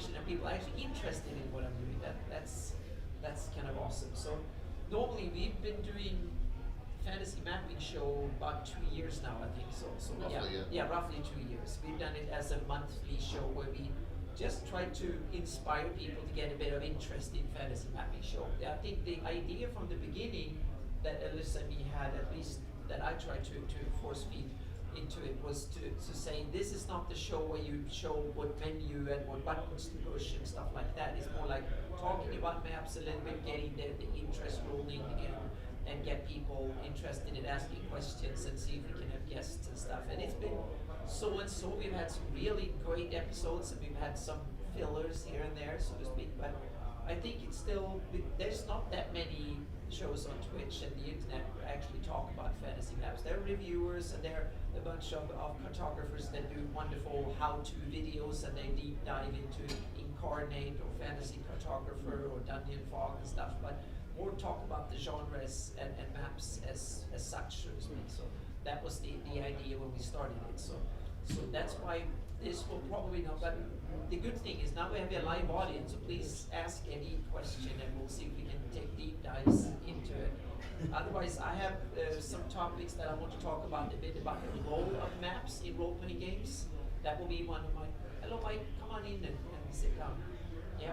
convention and people are actually interested in what I'm doing. That's kind of awesome. So normally we've been doing fantasy mapping show about 2 years now, I think. So Roughly, yeah, roughly 2 years. We've done it as a monthly show where we just try to inspire people to get a bit of interest in fantasy mapping show. I think the idea from the beginning that Alyssa and me had, at least that I tried to force feed into it, was to say this is not the show where you show what menu and what buttons to push and stuff like that. It's more like talking about maps a little bit, getting the interest rolling again, and get people interested in asking questions and see if we can have guests and stuff. And it's been so and so. We've had some really great episodes and we've had some fillers here and there, so to speak. But I think it's still, there's not that many shows on Twitch and the internet who actually talk about fantasy maps. There are reviewers and there are a bunch of cartographers that do wonderful how-to videos and they deep dive into Incarnate or Fantasy Cartographer or Dungeon Fog and stuff, but more talk about the genres and maps as such, so to speak. So that was the idea when we started it. So that's why this will probably not, but the good thing is now we have a live audience, so please ask any question and we'll see if we can take deep dives into it. Otherwise, I have some topics that I want to talk about a bit about the role of maps in role-playing games. That will be one of my, hello Mike, come on in and sit down. Yeah.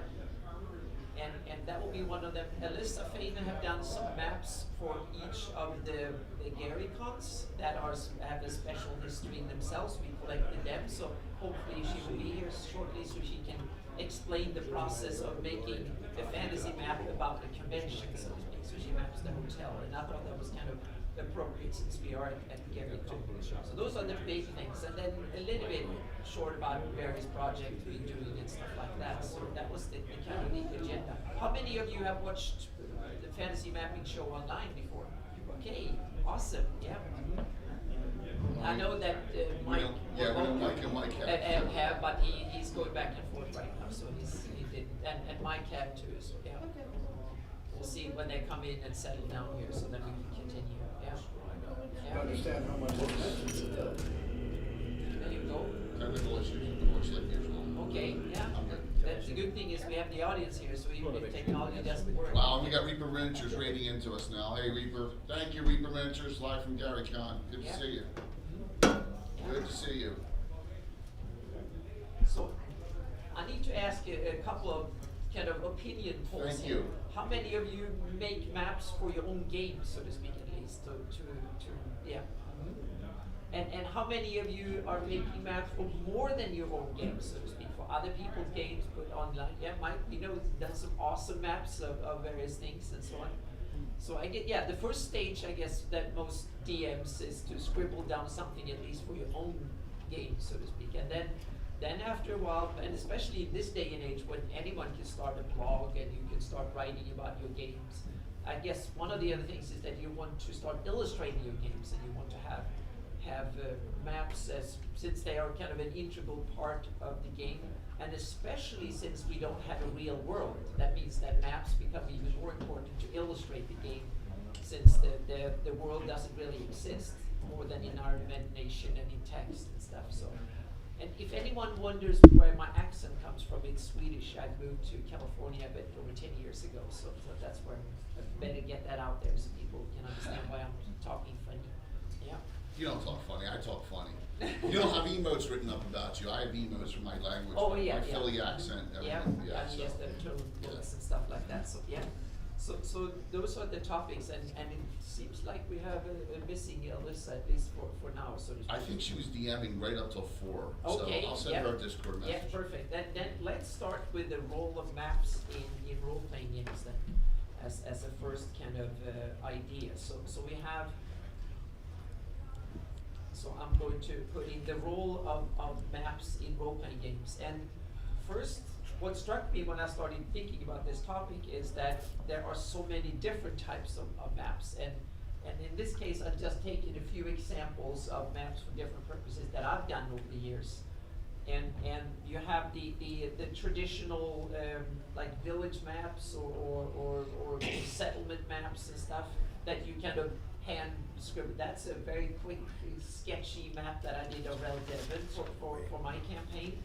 And that will be one of them. Alyssa Faden have done some maps for each of the Gary cons that have a special history in themselves. We collected them, so hopefully she will be here shortly so she can explain the process of making a fantasy map about the convention, so to speak. So she maps the hotel, and I thought that was kind of appropriate since we are at Gary Con. So those are the big things, and then a little bit short about various projects we're doing and stuff like that. So that was the kind of the agenda. How many of you have watched the fantasy mapping show online before? Okay, awesome. Yeah. I know that Mike. We know Mike and Mike have, but he's going back and forth right now. So he did, and Mike had too. So yeah. We'll see when they come in and settle down here, so then we can continue. Yeah. Understand how much it is. There you go. Technical issues, of course, like usual. Okay, yeah. I'm good. That's the good thing is we have the audience here, so even if technology doesn't work. Wow, we got Reaper Miniatures rating into us now. Hey Reaper, thank you Reaper Miniatures, live from Gary Con. Good to see you. Good to see you. So I need to ask you a couple of kind of opinion polls. Thank here. you. How many of you make maps for your own games, so to speak, at least? Yeah. And how many of you are making maps for more than your own games, so to speak, for other people's games, put online? Yeah, Mike, done some awesome maps of various things and so on. So I get, the first stage, I guess, that most DMs is to scribble down something at least for your own game, so to speak. And then after a while, and especially in this day and age when anyone can start a blog and you can start writing about your games, I guess one of the other things is that you want to start illustrating your games and you want to have maps since they are kind of an integral part of the game, and especially since we don't have a real world. That means that maps become even more important to illustrate the game, since the world doesn't really exist more than in our imagination and in text and stuff. So, and if anyone wonders where my accent comes from, it's Swedish. I moved to California a bit over 10 years ago, so that's where I better get that out there so people can understand why I'm talking funny. Yeah. You don't talk funny, I talk funny. You don't have emotes written up about you. I have emotes for my language, Oh, yeah, my yeah. Philly accent, everything. Yes, the tone books and stuff like that. So yeah. So those are the topics, and it seems like we have a missing Alyssa, at least for now, so to speak. I think she was DMing right up till 4, Okay, so I'll send her a Discord message. Yeah, perfect. Then let's start with the role of maps in role-playing games then, as a first kind of idea. So we have. So I'm going to put in the role of maps in role-playing games. And first, what struck me when I started thinking about this topic is that there are so many different types of maps. And in this case, I've just taken a few examples of maps for different purposes that I've done over the years. And you have the traditional like village maps or settlement maps and stuff that you kind of hand scribble. That's a very quick, sketchy map that I did of Relevant for my campaign.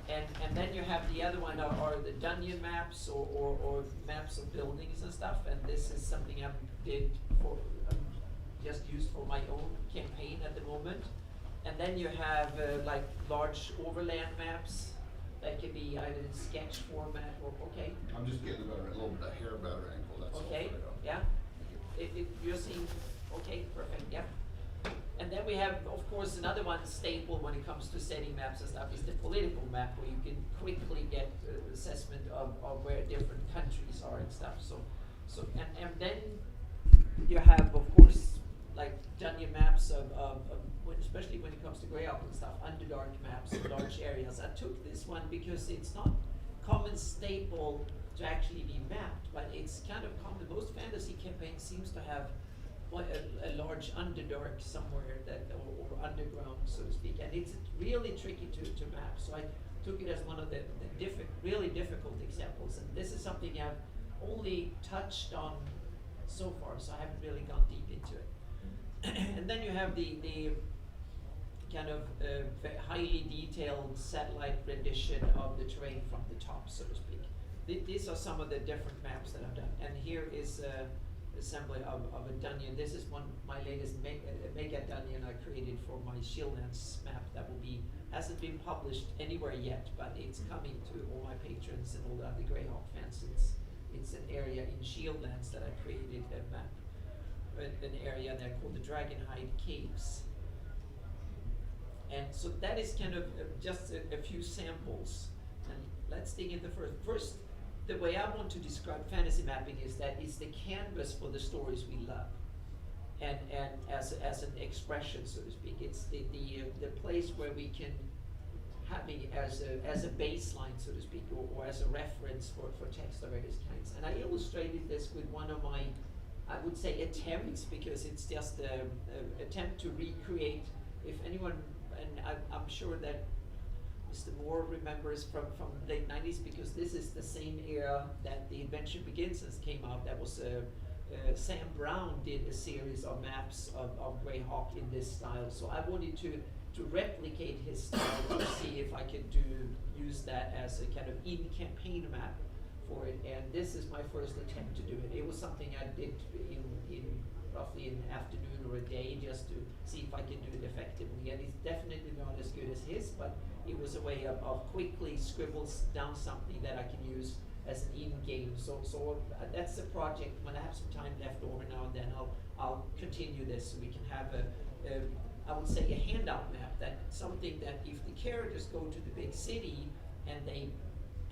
And then you have the other one are the dungeon maps or maps of buildings and stuff. And this is something I did for just used for my own campaign at the moment. And then you have like large overland maps that can be either in sketch format or okay. I'm just getting a little bit of hair better angle, that's all. Okay, yeah. You're seeing, okay, perfect, yeah. And then we have, of course, another one staple when it comes to setting maps and stuff is the political map, where you can quickly get assessment of where different countries are and stuff. So and then you have, of course, like dungeon maps of especially when it comes to Greyhawk and stuff, Underdark maps of large areas. I took this one because it's not common staple to actually be mapped, but it's kind of common. Most fantasy campaigns seems to have a large Underdark somewhere that or underground, so to speak, and it's really tricky to map. So I took it as one of the really difficult examples, and this is something I've only touched on so far, so I haven't really gone deep into it. And then you have the kind of highly detailed satellite rendition of the terrain from the top, so to speak. These are some of the different maps that I've done, and here is assembly of a dungeon. This is my latest mega dungeon I created for my Shieldlands map that hasn't been published anywhere yet, but it's coming to all my patrons and all the other Greyhawk fans. It's an area in Shieldlands that I created a map, an area there called the Dragonhide Caves. And so that is kind of just a few samples. And let's dig into first. The way I want to describe fantasy mapping is that it's the canvas for the stories we love, and as an expression, so to speak. It's the place where we can have it as a baseline, so to speak, or as a reference for text of various kinds. And I illustrated this with one of my, I would say, attempts, because it's just an attempt to recreate. If anyone, and I'm sure that Mr. Moore remembers from the late 90s, because this is the same era that The Adventure Begins came out. That was Sam Brown did a series of maps of Greyhawk in this style. So I wanted to replicate his style to see if I could use that as a kind of in-campaign map for it. And this is my first attempt to do it. It was something I did in roughly an afternoon or a day, just to see if I can do it effectively. And it's definitely not as good as his, but it was a way of quickly scribbles down something that I can use as an in-game. So that's a project. When I have some time left over now and then, I'll continue this, so we can have I would say a handout map, that something that if the characters go to the big city and they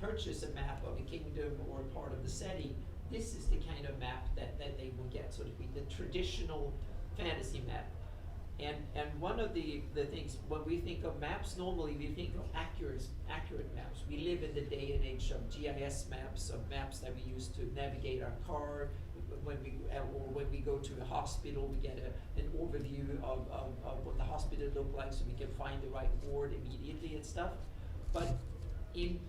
purchase a map of a kingdom or a part of the setting, this is the kind of map that they will get, so to speak, the traditional fantasy map. And one of the things, when we think of maps, normally we think of accurate maps. We live in the day and age of GIS maps, of maps that we use to navigate our car. When we go to a hospital, we get an overview of what the hospital looked like, so we can find the right ward immediately and stuff. But in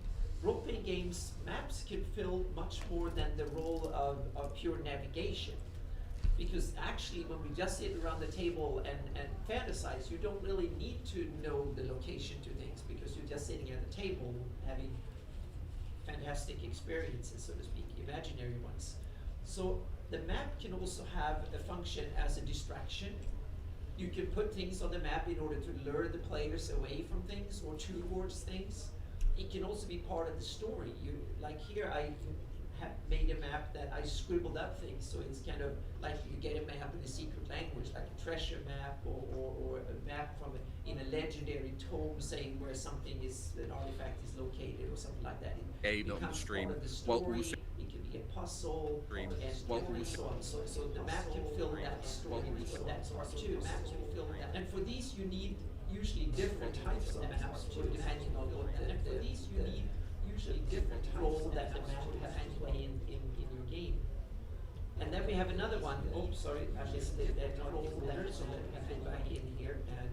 role-playing games, maps can fill much more than the role of pure navigation. Because actually, when we just sit around the table and fantasize, you don't really need to know the location to things, because you're just sitting at the table having fantastic experiences, so to speak, imaginary ones. So the map can also have a function as a distraction. You can put things on the map in order to lure the players away from things or towards things. It can also be part of the story. Like here, I have made a map that I scribbled up things, so it's kind of like you get a map in a secret language, like a treasure map or a map from in a legendary tome saying where something is, an artifact is located or something like that. It becomes part of the story. It can be a puzzle and so on. So the map can fill that story with that part too. Maps can fill that. And for these you need usually different types of maps too, depending on what. And for these you need usually different role that the map has to play in your game. And then we have another one. Oh, sorry, I missed it. Role that, so let me go back in here and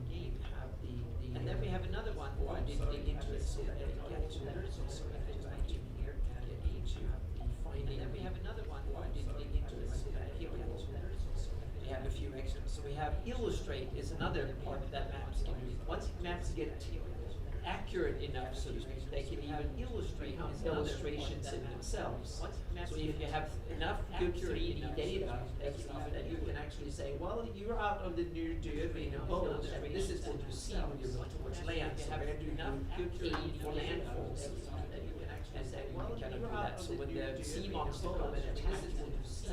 have the. And then we have another one. Oh, I didn't dig into it, so let me get to that. So sorry, I go back in here and get into the finding. And then we have another one. Oh, I didn't dig into it, so let me get to that. We have a few extras. So we have illustrate is another part that maps can do. Once maps get accurate enough, so to speak, they can even illustrate illustrations in themselves. So if you have enough good 3D data, that you can actually say, well, you're out on the new Derby boat, and this is what you see when you look towards land. So where do enough good 3D for landfalls? And then you cannot do that. So when the sea monster comes and this is what you see,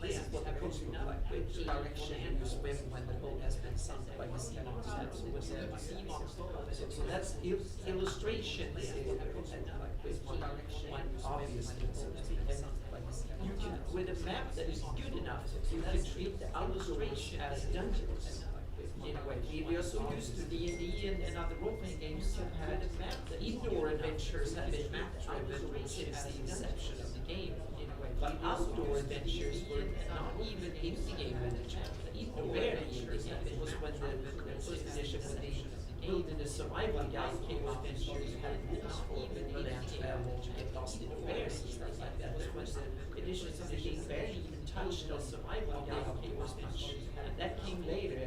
this is what the coast looks like, which direction you swim when the boat has been sunk by the sea monster. So when the sea monster comes, so that's illustrations is one obvious thing, so to speak. And you can, with a map that is good enough, you can treat the illustration as dungeons. In a way, we are so used to D&D and other role-playing games to have the indoor adventures have been map-driven since the inception of the game. In a way, but outdoor adventures were not even in the game when it happened. Barely in the game. It was when the first edition with the wilderness survival guide came out and you had rules for land travel, to get lost in the bears and stuff like that. It was when the editions of the game barely even touched on survival guide came as much. And that came later,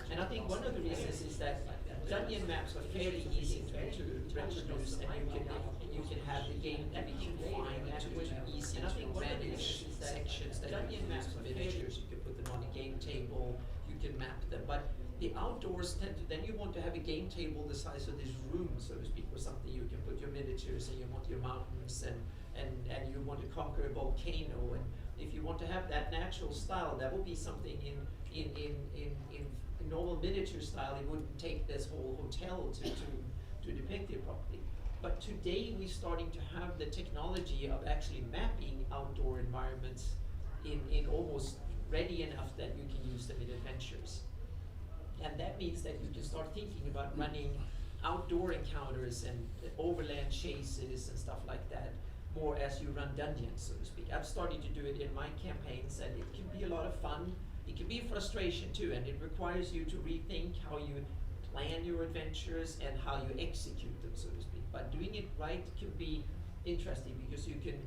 and I think one of the reasons is that dungeon maps are fairly easy to reproduce, and you can have the game to be confined to easy to manage sections. The dungeon maps are miniatures, you can put them on a game table, you can map them, but the outdoors tend to, then you want to have a game table the size of this room, so to speak, or something. You can put your miniatures and you want your mountains and you want to conquer a volcano, and if you want to have that natural style, that will be something in normal miniature style. It wouldn't take this whole hotel to depict it properly. But today we're starting to have the technology of actually mapping outdoor environments in almost ready enough that you can use them in adventures. And that means that you can start thinking about running outdoor encounters and overland chases and stuff like that more as you run dungeons, so to speak. I've started to do it in my campaigns, and it can be a lot of fun. It can be frustration too, and it requires you to rethink how you plan your adventures and how you execute them, so to speak. But doing it right can be interesting because you can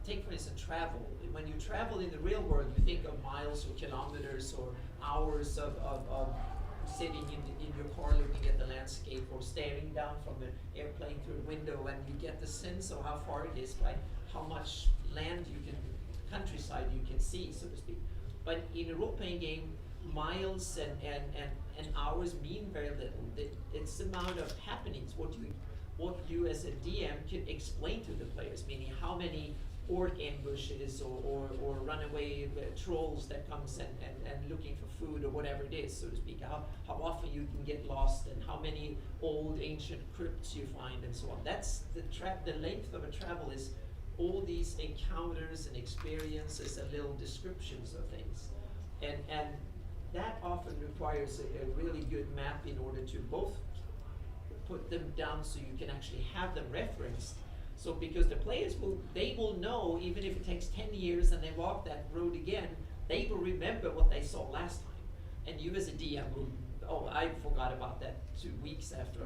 take, for instance, travel. When you travel in the real world, you think of miles or kilometers or hours of sitting in your car looking at the landscape or staring down from an airplane through a window, and you get the sense of how far it is by how much land you can, countryside you can see, so to speak. But in a role-playing game, miles and hours mean very little. It's the amount of happenings, what you as a DM can explain to the players, meaning how many orc ambushes or runaway trolls that comes and looking for food or whatever it is, so to speak. How often you can get lost and how many old ancient crypts you find and so on. That's the length of a travel is all these encounters and experiences and little descriptions of things. And that often requires a really good map in order to both put them down so you can actually have them referenced. So because the players will know, even if it takes 10 years and they walk that road again, they will remember what they saw last time. And you as a DM will, oh, I forgot about that 2 weeks after I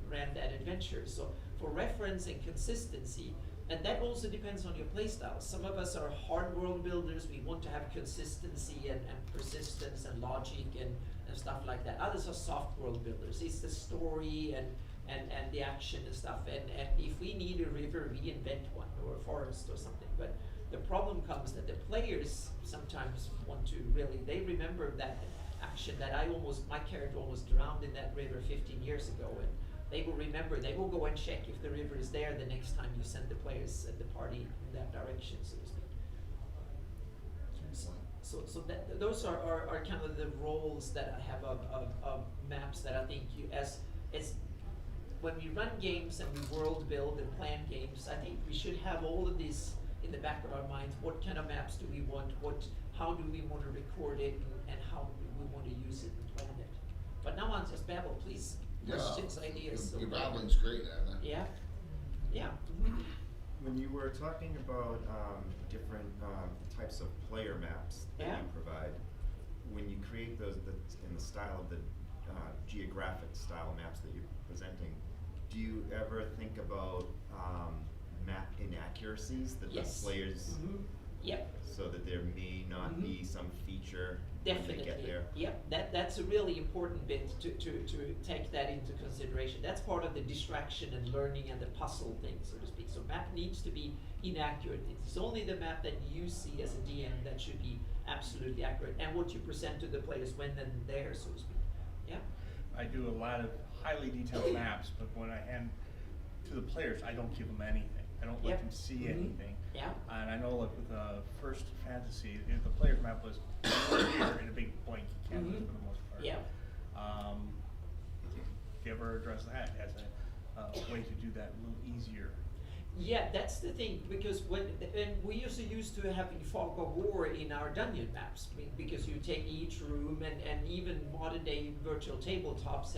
ran that adventure. So for reference and consistency, and that also depends on your playstyle. Some of us are hard world builders. We want to have consistency and persistence and logic and stuff like that. Others are soft world builders. It's the story and the action and stuff. And if we need a river, we invent one, or a forest or something. But the problem comes that the players sometimes want to really, they remember that action that my character almost drowned in that river 15 years ago. And they will remember, they will go and check if the river is there the next time you send the players and the party in that direction, so to speak. So those are kind of the roles that I have of maps that I think as when we run games and we world build and plan games, I think we should have all of these in the back of our minds. What kind of maps do we want? How do we want to record it, and how do we want to use it and plan it? But now on just babble, please. Questions, ideas. Your babbling's great, Anna. Yeah. Yeah. When you were talking about different types of player maps that you provide, when you create those in the style of the geographic style maps that you're presenting, do you ever think about map inaccuracies that Yes. the players Yep. So that there may not be some feature when Definitely. they get there. Yep, that's a really important bit to take that into consideration. That's part of the distraction and learning and the puzzle thing, so to speak. So map needs to be inaccurate. It's only the map that you see as a DM that should be absolutely accurate, and what you present to the players when they're there, so to speak. Yeah. I do a lot of highly detailed maps, but when I hand to the players, I don't give them anything. I don't let Yep. them see Mhm. anything. Yeah. And I know, like with First Fantasy, if the player's map was here in a big blank canvas Mhm. for the most part. Yeah. Do you ever address that as a way to do that a little easier? Yeah, that's the thing, because and we used to having fog of war in our dungeon maps, because you take each room, and even modern day virtual tabletops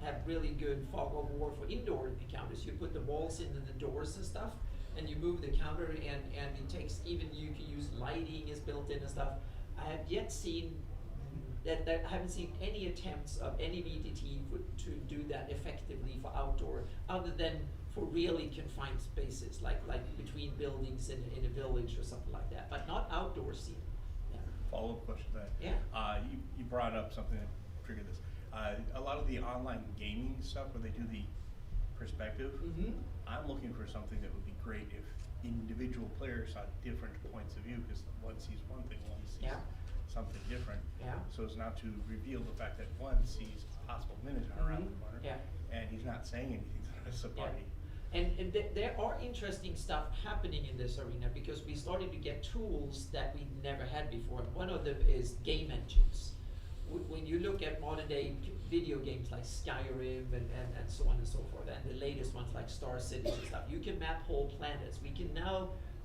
have really good fog of war for indoor encounters. You put the walls into the doors and stuff, and you move the counter, and it takes, even you can use lighting is built in and stuff. I have yet seen that I haven't seen any attempts of any VTT to do that effectively for outdoor, other than for really confined spaces, like between buildings in a village or something like that, but not outdoor scene. Yeah. Follow-up question to that. Yeah. You brought up something that triggered this. A lot of the online gaming stuff where they do the perspective, Mm-hmm. I'm looking for something that would be great if individual players saw different points of view, because one sees one thing, one sees Yeah. something different. Yeah. So as not to reveal the fact that one sees a possible minotaur around the corner, Yeah. and he's not saying anything to us, a Yeah. party. And there are interesting stuff happening in this arena, because we started to get tools that we never had before. One of them is game engines. When you look at modern day video games like Skyrim and so on and so forth, and the latest ones like Star Cities and stuff, you can map whole planets.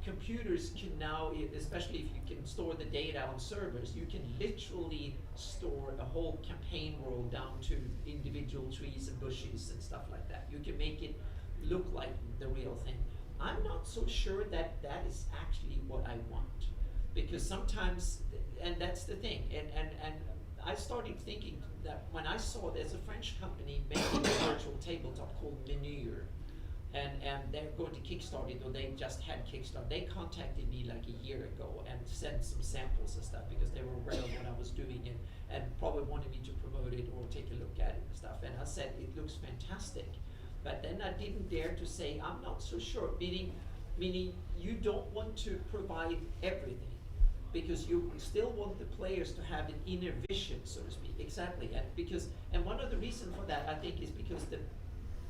Computers can now, especially if you can store the data on servers, you can literally store a whole campaign world down to individual trees and bushes and stuff like that. You can make it look like the real thing. I'm not so sure that that is actually what I want, because sometimes, and that's the thing, and I started thinking that when I saw there's a French company making a virtual tabletop called Meyer, and they're going to kickstart it, or they just had kickstart. They contacted me like a year ago and sent some samples and stuff, because they were aware of what I was doing, and probably wanted me to promote it or take a look at it and stuff. And I said, it looks fantastic. But then I didn't dare to say, I'm not so sure, meaning you don't want to provide everything, because you still want the players to have an inner vision, so to speak. Exactly. And one of the reasons for that, I think, is because the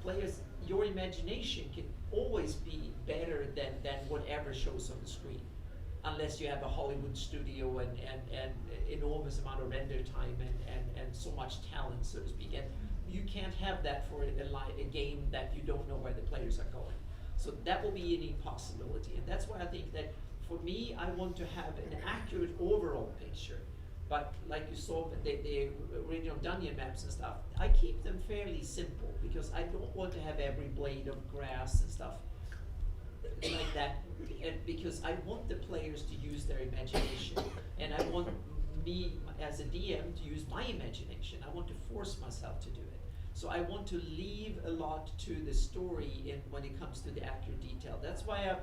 players, your imagination can always be better than whatever shows on the screen, unless you have a Hollywood studio and enormous amount of render time and so much talent, so to speak. And you can't have that for a game that you don't know where the players are going. So that will be an impossibility. And that's why I think that for me, I want to have an accurate overall picture. But like you saw, the original dungeon maps and stuff, I keep them fairly simple, because I don't want to have every blade of grass and stuff like that, and because I want the players to use their imagination, and I want me as a DM to use my imagination. I want to force myself to do it. So I want to leave a lot to the story when it comes to the accurate detail. That's why I'm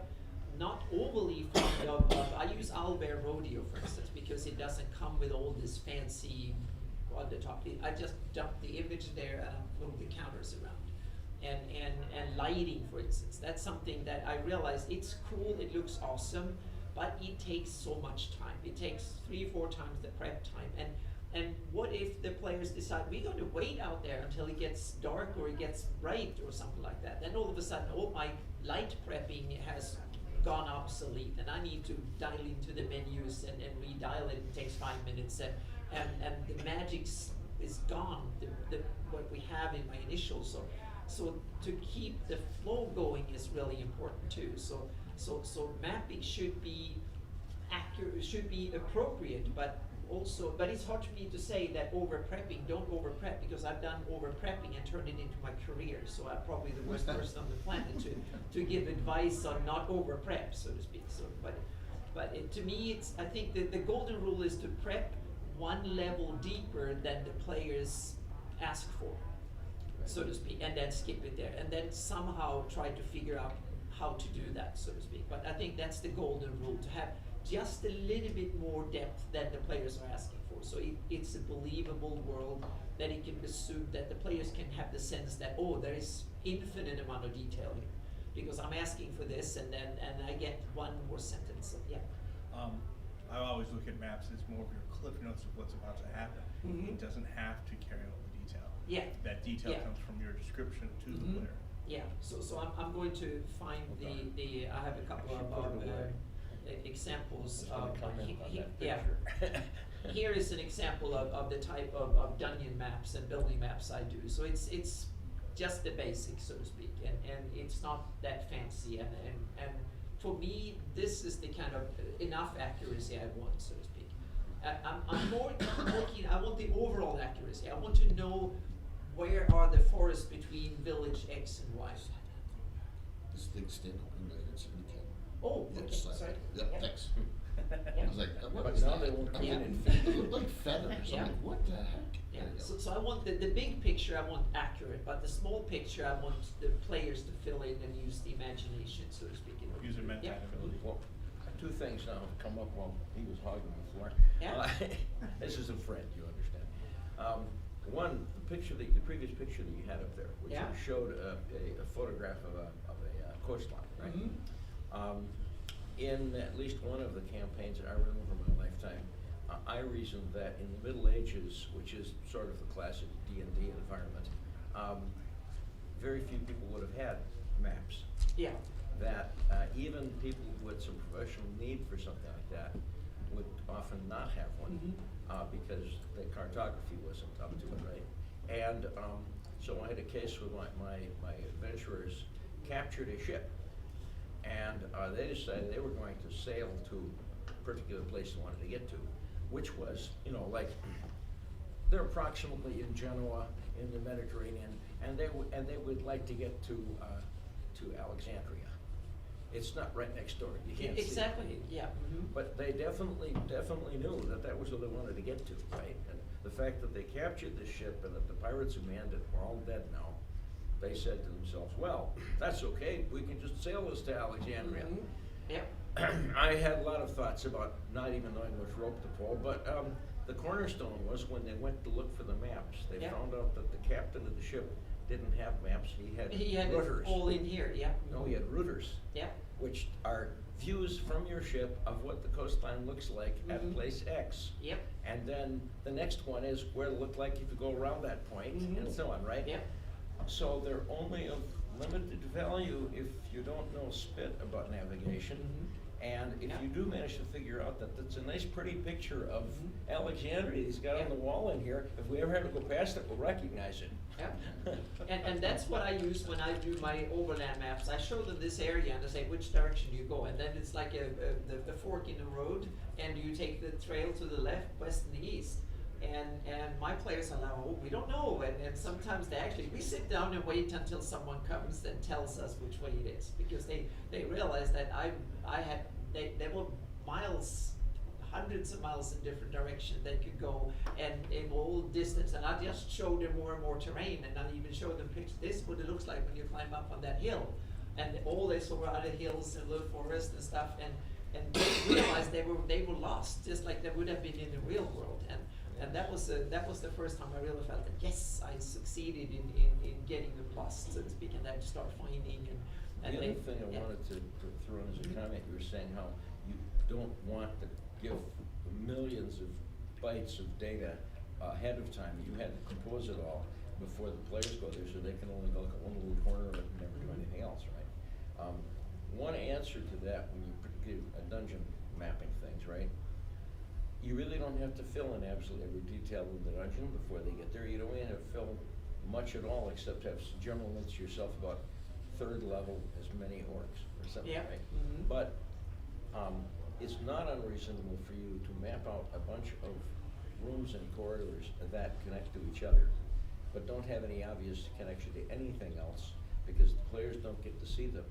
not overly fond of I use Owlbear Rodeo, for instance, because it doesn't come with all this fancy on the top. I just dump the image there and move the counters around. And lighting, for instance, that's something that I realize it's cool, it looks awesome, but it takes so much time. It takes 3-4 times the prep time. And what if the players decide we're going to wait out there until it gets dark or it gets bright or something like that? Then all of a sudden, oh, my light prepping has gone obsolete, and I need to dial into the menus and redial it. It takes 5 minutes, and the magic is gone. What we have in my initial. So to keep the flow going is really important too. So mapping should be accurate, should be appropriate, but it's hard for me to say that don't over prep, because I've done over prepping and turned it into my career. So I'm probably the worst person on the planet to give advice on not over prep, so to speak. So, but to me, I think the golden rule is to prep one level deeper than the players ask for, so to speak, and then skip it there, and then somehow try to figure out how to do that, so to speak. But I think that's the golden rule, to have just a little bit more depth than the players are asking for. So it's a believable world that it can be assumed that the players can have the sense that, oh, there is infinite amount of detail here. Because I'm asking for this and I get one more sentence. So, yeah. I always look at maps as more of your cliff notes of what's about to happen. Mhm. It doesn't have to carry all the detail. Yeah. That detail Yeah. comes from your description to the Mhm. player. Yeah, so I'm going to find Okay. the I have a couple I should of put it away. examples I was gonna of comment on that yeah. picture. Here is an example of the type of dungeon maps and building maps I do. So it's just the basics, so to speak, and it's not that fancy, and for me this is the kind of enough accuracy I want, so to speak. I'm more keen. I want the overall accuracy. I want to know where are the forests between village X and Y. This thing stand up and it's in the camera. Oh, okay, Yes, sorry. Yeah, Yeah. thanks. Yeah. I was like, what But is now that? they won't come Yeah. in and It fit. looked like feathers. Yeah. I'm like, what the heck? Yeah, There you go. so I want the big picture I want accurate, but the small picture I want the players to fill in and use the imagination, so to speak. User Yeah. mentality. Well, two things now have come up while he was hogging the floor. Yeah. This is a friend, you understand. One, the previous picture that you had up there, which Yeah. showed a photograph of a coastline, right? Mhm. In at least one of the campaigns that I remember in my lifetime, I reasoned that in the Middle Ages, which is sort of the classic D&D environment, very few people would have had maps. Yeah. That even people with some professional need for something like that would often not have one because the cartography wasn't up to it, right? And so I had a case where my adventurers captured a ship, and they decided they were going to sail to a particular place they wanted to get to, which was, like, they're approximately in Genoa in the Mediterranean, and they would like to get to Alexandria. It's not right next door. You can't see it. Exactly. Yeah. But they definitely knew that was what they wanted to get to, right? And the fact that they captured the ship and that the pirates who manned it were all dead now, they said to themselves, well, that's okay, we can just sail this to Alexandria. Yep. I had a lot of thoughts about not even knowing which rope to pull, but the cornerstone was when they went to look for the maps, they Yeah. found out that the captain of the ship didn't have maps, he had It routers. all in here. Yeah. No, he had routers, Yeah. which are views from your ship of what the coastline looks like at Mhm. place X. Yep. And then the next one is where it looked like if you go around that point, and so on, right? Yep. So they're only of limited value if you don't know spit about navigation. And if Yeah. you do manage to figure out that that's a nice pretty picture of Mhm. Alexandria he's got on the wall in here, if we ever have to go past it, we'll recognize it. Yeah. And that's what I use when I do my overland maps. I show them this area and I say which direction you go, and then it's like the fork in the road, and you take the trail to the left, west, and the east. And my players are like, oh, we don't know, and sometimes we sit down and wait until someone comes and tells us which way it is, because they realize that they were miles, hundreds of miles in different directions they could go, and in all distance, and I just showed them more and more terrain, and I even showed them pictures. This is what it looks like when you climb up on that hill, and all they saw were other hills and little forests and stuff, and they realized they were lost, just like they would have been in the real world, and that was the first time I really felt that yes, I succeeded in getting them lost, so to speak, and then start finding and The they, other thing I yeah. wanted to throw in as a comment, you were saying how you don't want to give millions of bytes of data ahead of time. You had to compose it all before the players go there, so they can only look at one little corner of it and never do anything else, right? One answer to that when you do a dungeon mapping things, right? You really don't have to fill in absolutely every detail in the dungeon before they get there. You don't even have to fill much at all, except have some general notes to yourself about third level as many orcs or something, Yeah. right? Mhm. But it's not unreasonable for you to map out a bunch of rooms and corridors that connect to each other, but don't have any obvious connection to anything else, because the players don't get to see them.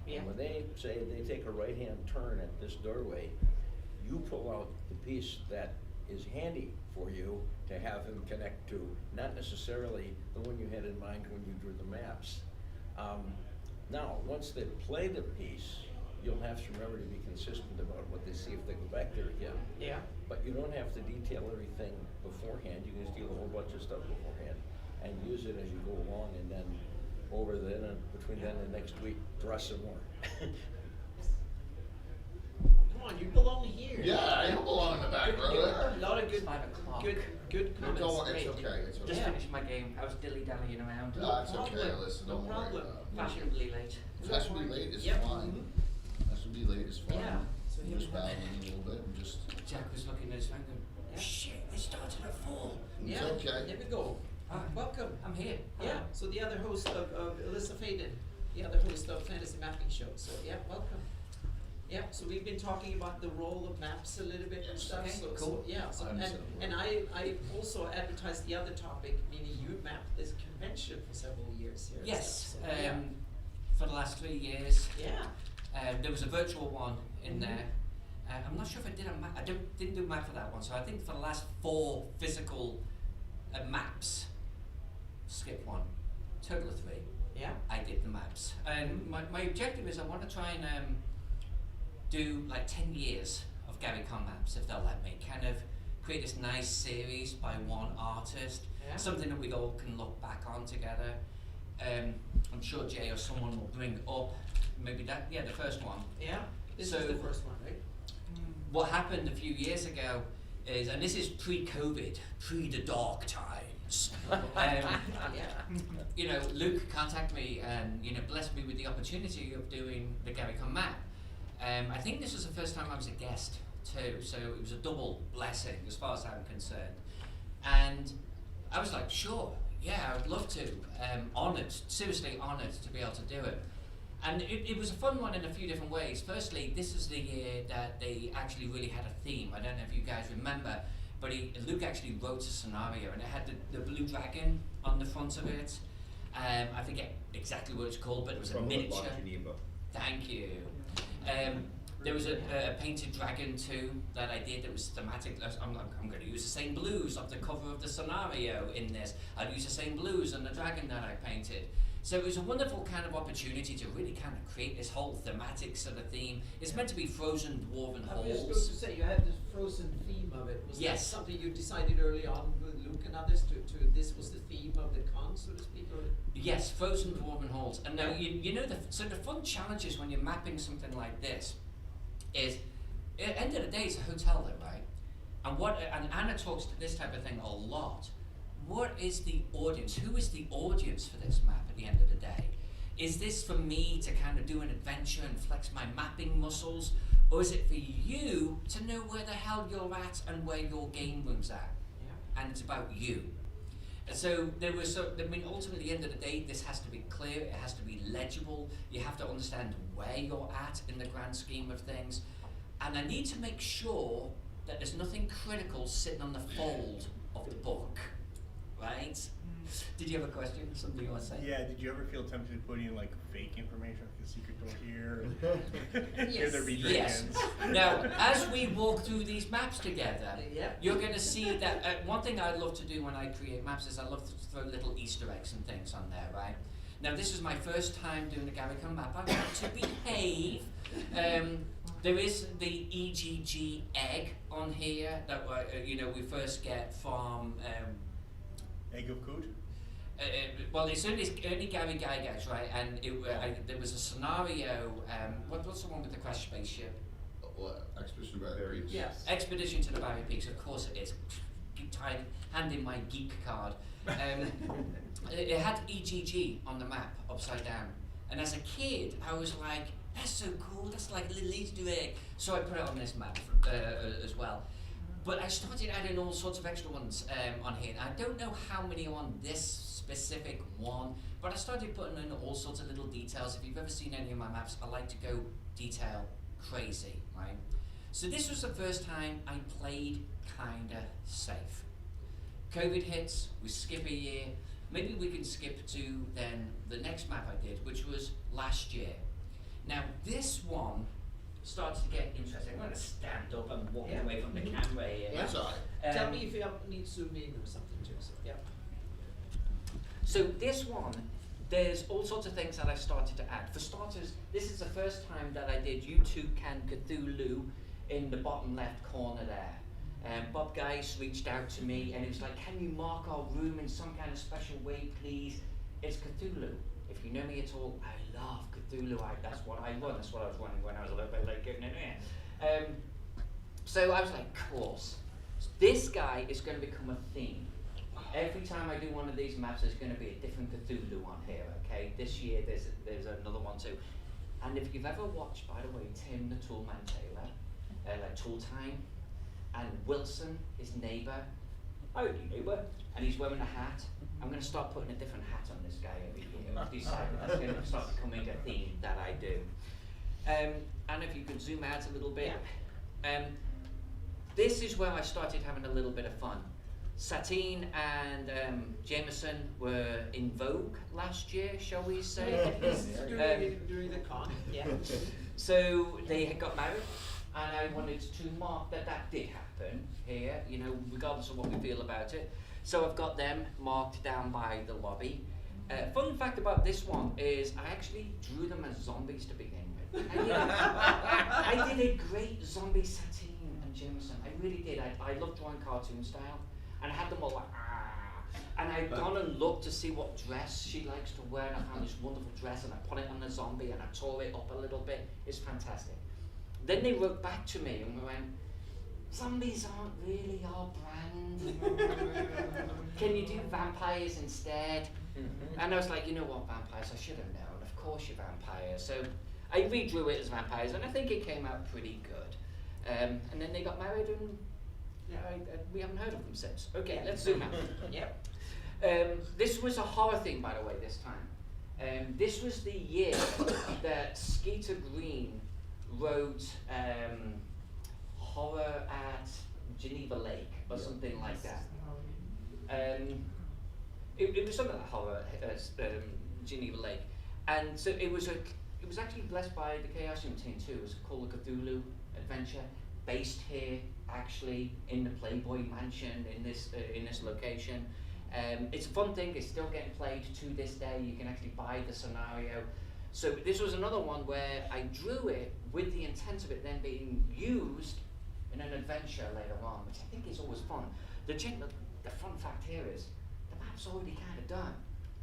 Yeah. And when they say they take a right-hand turn at this doorway, you pull out the piece that is handy for you to have them connect to, not necessarily the one you had in mind when you drew the maps. Now, once they play the piece, you'll have to remember to be consistent about what they see if they go back there again. Yeah. But you don't have to detail everything beforehand, you can just deal a whole bunch of stuff beforehand and use it as you go along, and then over then and between then and next week, dress some more. Come on, you belong here. Yeah, I don't belong in the back row there. A lot of good, It's 5 o'clock. good comments. It's made. okay, it's okay. Just Yeah. finished my game. I was dilly-dallying around. No, it's okay, problem, Alyssa, no don't worry problem. about it. Fashionably late. Fashionably late is Yep. fine. Mhm. Fashionably late is fine. Yeah. So here Just we have- battling a little bit and just, Jack was looking at his phone going, Yeah. shit, it started at 4. it's Yeah, okay. there we go. Welcome. I'm here. Yeah, so the other host of Alyssa Faden, the other host of Fantasy Mapping Show. So yeah, welcome. Yeah, so we've been talking about the role of maps a little bit and stuff. Okay, So cool. yeah, so I'm and, so and I also advertised the other topic, meaning you mapped this convention for several years here. and Yes, stuff, so, yeah. for the last 3 years. Yeah. There was a virtual one in there. I'm not sure if I did a map. I didn't do a map for that one. So I think for the last 4 physical maps, skip one, total of 3. Yeah. I did the maps. And my objective is I want to try and do like 10 years of Gary Con maps, if they'll let me. Kind of create this nice series by one artist, Yeah. something that we all can look back on together. I'm sure Jay or someone will bring up maybe that, the first one. Yeah. This So- is the first one, right? What happened a few years ago is, and this is pre-COVID, pre the dark times. Yeah. You know, Luke contacted me and blessed me with the opportunity of doing the Gary Con map. I think this was the first time I was a guest too, so it was a double blessing as far as I'm concerned. And I was like, sure, yeah, I would love to. Honoured, seriously honoured to be able to do it. And it was a fun one in a few different ways. Firstly, this is the year that they actually really had a theme. I don't know if you guys remember, but Luke actually wrote a scenario, and it had the blue dragon on the front of it. I forget exactly what it's called, but it was a miniature. Thank you. There was a painted dragon too that I did that was thematic. I'm going to use the same blues of the cover of the scenario in this. I'd use the same blues on the dragon that I painted. So it was a wonderful kind of opportunity to really kind of create this whole thematic sort of theme. It's meant to be frozen dwarven I was just going halls. to say, you had this frozen theme of it. Was Yes. that something you decided early on with Luke and others to this was the theme of the con, so to speak? Or? Yes, frozen dwarven halls. And now you know so the fun challenges when you're mapping something like this is, at the end of the day, it's a hotel though, right? And Anna talks to this type of thing a lot. What is the audience? Who is the audience for this map at the end of the day? Is this for me to kind of do an adventure and flex my mapping muscles? Or is it for you to know where the hell you're at and where your game room's at? Yeah. And it's about you. And so ultimately at the end of the day, this has to be clear, it has to be legible, you have to understand where you're at in the grand scheme of things. And I need to make sure that there's nothing critical sitting on the fold of the book, right? Did you have a question? Something you want to say? Yeah, did you ever feel tempted to put in like fake information, like a secret door here? Here there be Yes. dragons. Now, as we walk through these maps together, Yeah. you're going to see that one thing I love to do when I create maps is I love to throw little Easter eggs and things on there, right? Now, this is my first time doing a Gary Con map. I want to behave. There is the EGG egg on here that we first get from. Egg of Coot? Well, it's only Gary Gygax, right? And there was a scenario. What's the one with the crash spaceship? What? Expedition by the Reach? Yes. Expedition to the Barrier Peaks. Of course it is. Hand in my geek card. It had EGG on the map upside down, and as a kid, I was like, "That's so cool! That's like a little Easter egg." So I put it on this map as well. But I started adding all sorts of extra ones on here. I don't know how many are on this specific one, but I started putting in all sorts of little details. If you've ever seen any of my maps, I like to go detail crazy, right? So this was the first time I played kinda safe. COVID hits, we skip a year. Maybe we can skip to then the next map I did, which was last year. Now this one starts to get interesting. I'm going to stand up and walk away from the camera here. Yeah. That's all right. Tell me if you need to zoom in or something, Joseph. Yeah. So this one, there's all sorts of things that I've started to add. For starters, this is the first time that I did You Too Can Cthulhu in the bottom left corner there. Bob Geis reached out to me and he was like, can you mark our room in some kind of special way, please? It's Cthulhu. If you know me at all, I love Cthulhu. That's what I run. That's what I was running when I was a little bit late getting in here. So I was like, of course. This guy is going to become a theme. Every time I do one of these maps, there's going to be a different Cthulhu on here, okay? This year, there's another one too. And if you've ever watched, by the way, Tim the Toolman Taylor, like Tool Time, and Wilson, his neighbour, howdy neighbour, and he's wearing a hat, I'm going to start putting a different hat on this guy every year. I've decided that's going to start becoming a theme that I do. And if you could zoom out a little bit. This is where I started having a little bit of fun. Satine and Jameson were in vogue last year, shall we say? During the con, yeah. So they had got married, and I wanted to mark that that did happen here, you know, regardless of what we feel about it. So I've got them marked down by the lobby. Fun fact about this one is I actually drew them as zombies to begin with. And, you know, I did a great zombie Satine and Jameson. I really did. I love drawing cartoon style. And I had them all like, and I'd gone and looked to see what dress she likes to wear, and I found this wonderful dress, and I put it on the zombie, and I tore it up a little bit. It's fantastic. Then they wrote back to me, and we went, zombies aren't really our brand. Can you do vampires instead? And I was like, you know what, vampires, I should have known. Of course you're vampires. So I redrew it as vampires, and I think it came out pretty good. And then they got married, and we haven't heard of them since. Okay, let's zoom out. Yep. This was a horror thing, by the way, this time. This was the year that Skeeter Green wrote Horror at Geneva Lake, or something like that. It was something like Horror at Geneva Lake. And so it was actually blessed by the Chaosium team too. It was called the Cthulhu Adventure, based here, actually, in the Playboy Mansion in this location. It's a fun thing. It's still getting played to this day. You can actually buy the scenario. So this was another one where I drew it with the intent of it then being used in an adventure later on, which I think is always fun. The fun fact here is the map's already kind of done.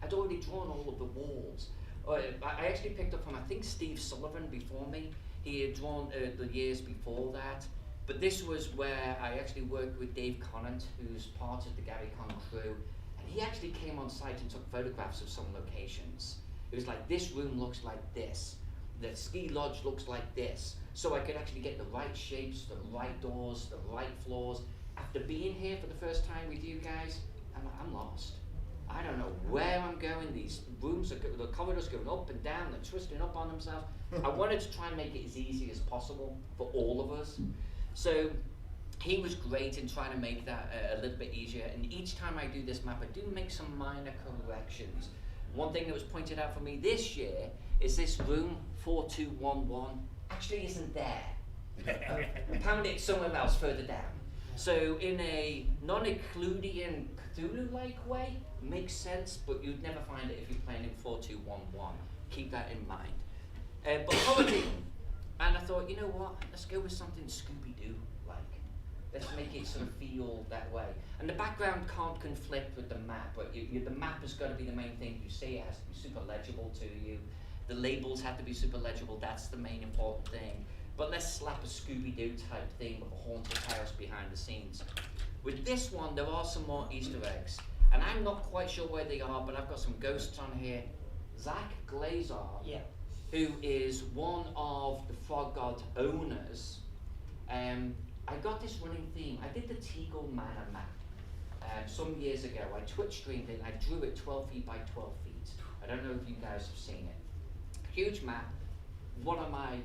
I'd already drawn all of the walls. I actually picked up from, I think, Steve Sullivan before me. He had drawn the years before that. But this was where I actually worked with Dave Conant, who's part of the Gary Con crew, and he actually came on site and took photographs of some locations. It was like, this room looks like this, the ski lodge looks like this, so I could actually get the right shapes, the right doors, the right floors. After being here for the first time with you guys, I'm lost. I don't know where I'm going. These rooms, the corridors going up and down, they're twisting up on themselves. I wanted to try and make it as easy as possible for all of us. So he was great in trying to make that a little bit easier. And each time I do this map, I do make some minor corrections. One thing that was pointed out for me this year is this room 4211 actually isn't there. Apparently it's somewhere else further down. So in a non-Euclidean Cthulhu-like way, makes sense, but you'd never find it if you're playing in 4211. Keep that in mind. But comedy, and I thought, you know what, let's go with something Scooby-Doo-like. Let's make it sort of feel that way. And the background can't conflict with the map, but the map has got to be the main thing. You say it has to be super legible to you. The labels have to be super legible, that's the main important thing. But let's slap a Scooby-Doo type thing with a haunted house behind the scenes. With this one, there are some more Easter eggs. And I'm not quite sure where they are, but I've got some ghosts on here. Zach Glazer, who is one of the Frog God owners. I got this running theme. I did the Teagle Manor map some years ago. I Twitch streamed it, and I drew it 12 feet by 12 feet. I don't know if you guys have seen it. Huge map. One of my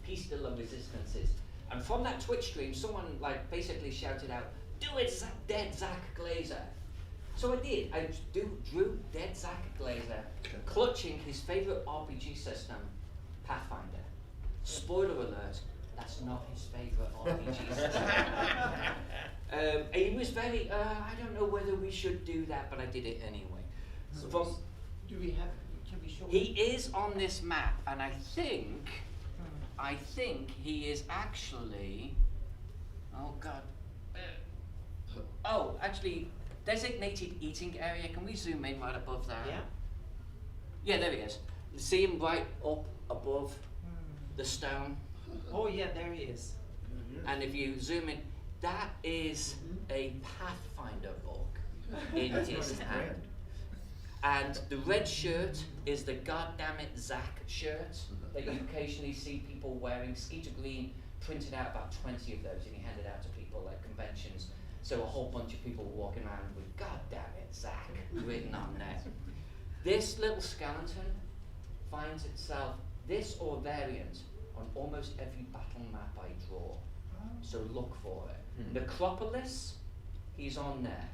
piece de la resistances. And from that Twitch stream, someone like basically shouted out, "Do it, dead Zach Glazer." So I did. I drew dead Zach Glazer, clutching his favorite RPG system, Pathfinder. Spoiler alert, that's not his favorite RPG system. He was very, I don't know whether we should do that, but I did it anyway. So do we have, be sure. He is on this map, and I think he is actually. Oh God. Oh, actually, designated eating area. Can we zoom in right above that? Yeah. Yeah, there he is. See him right up above the stone. Oh yeah, there he is. And if you zoom in, that is a Pathfinder book in his hand. And the red shirt is the goddammit Zach shirt that you occasionally see people wearing. Skeeter Green printed out about 20 of those and he handed out to people at conventions. So a whole bunch of people were walking around with goddammit Zach written on there. This little skeleton finds itself, this or variant, on almost every battle map I draw. So look for it. Necropolis, he's on there.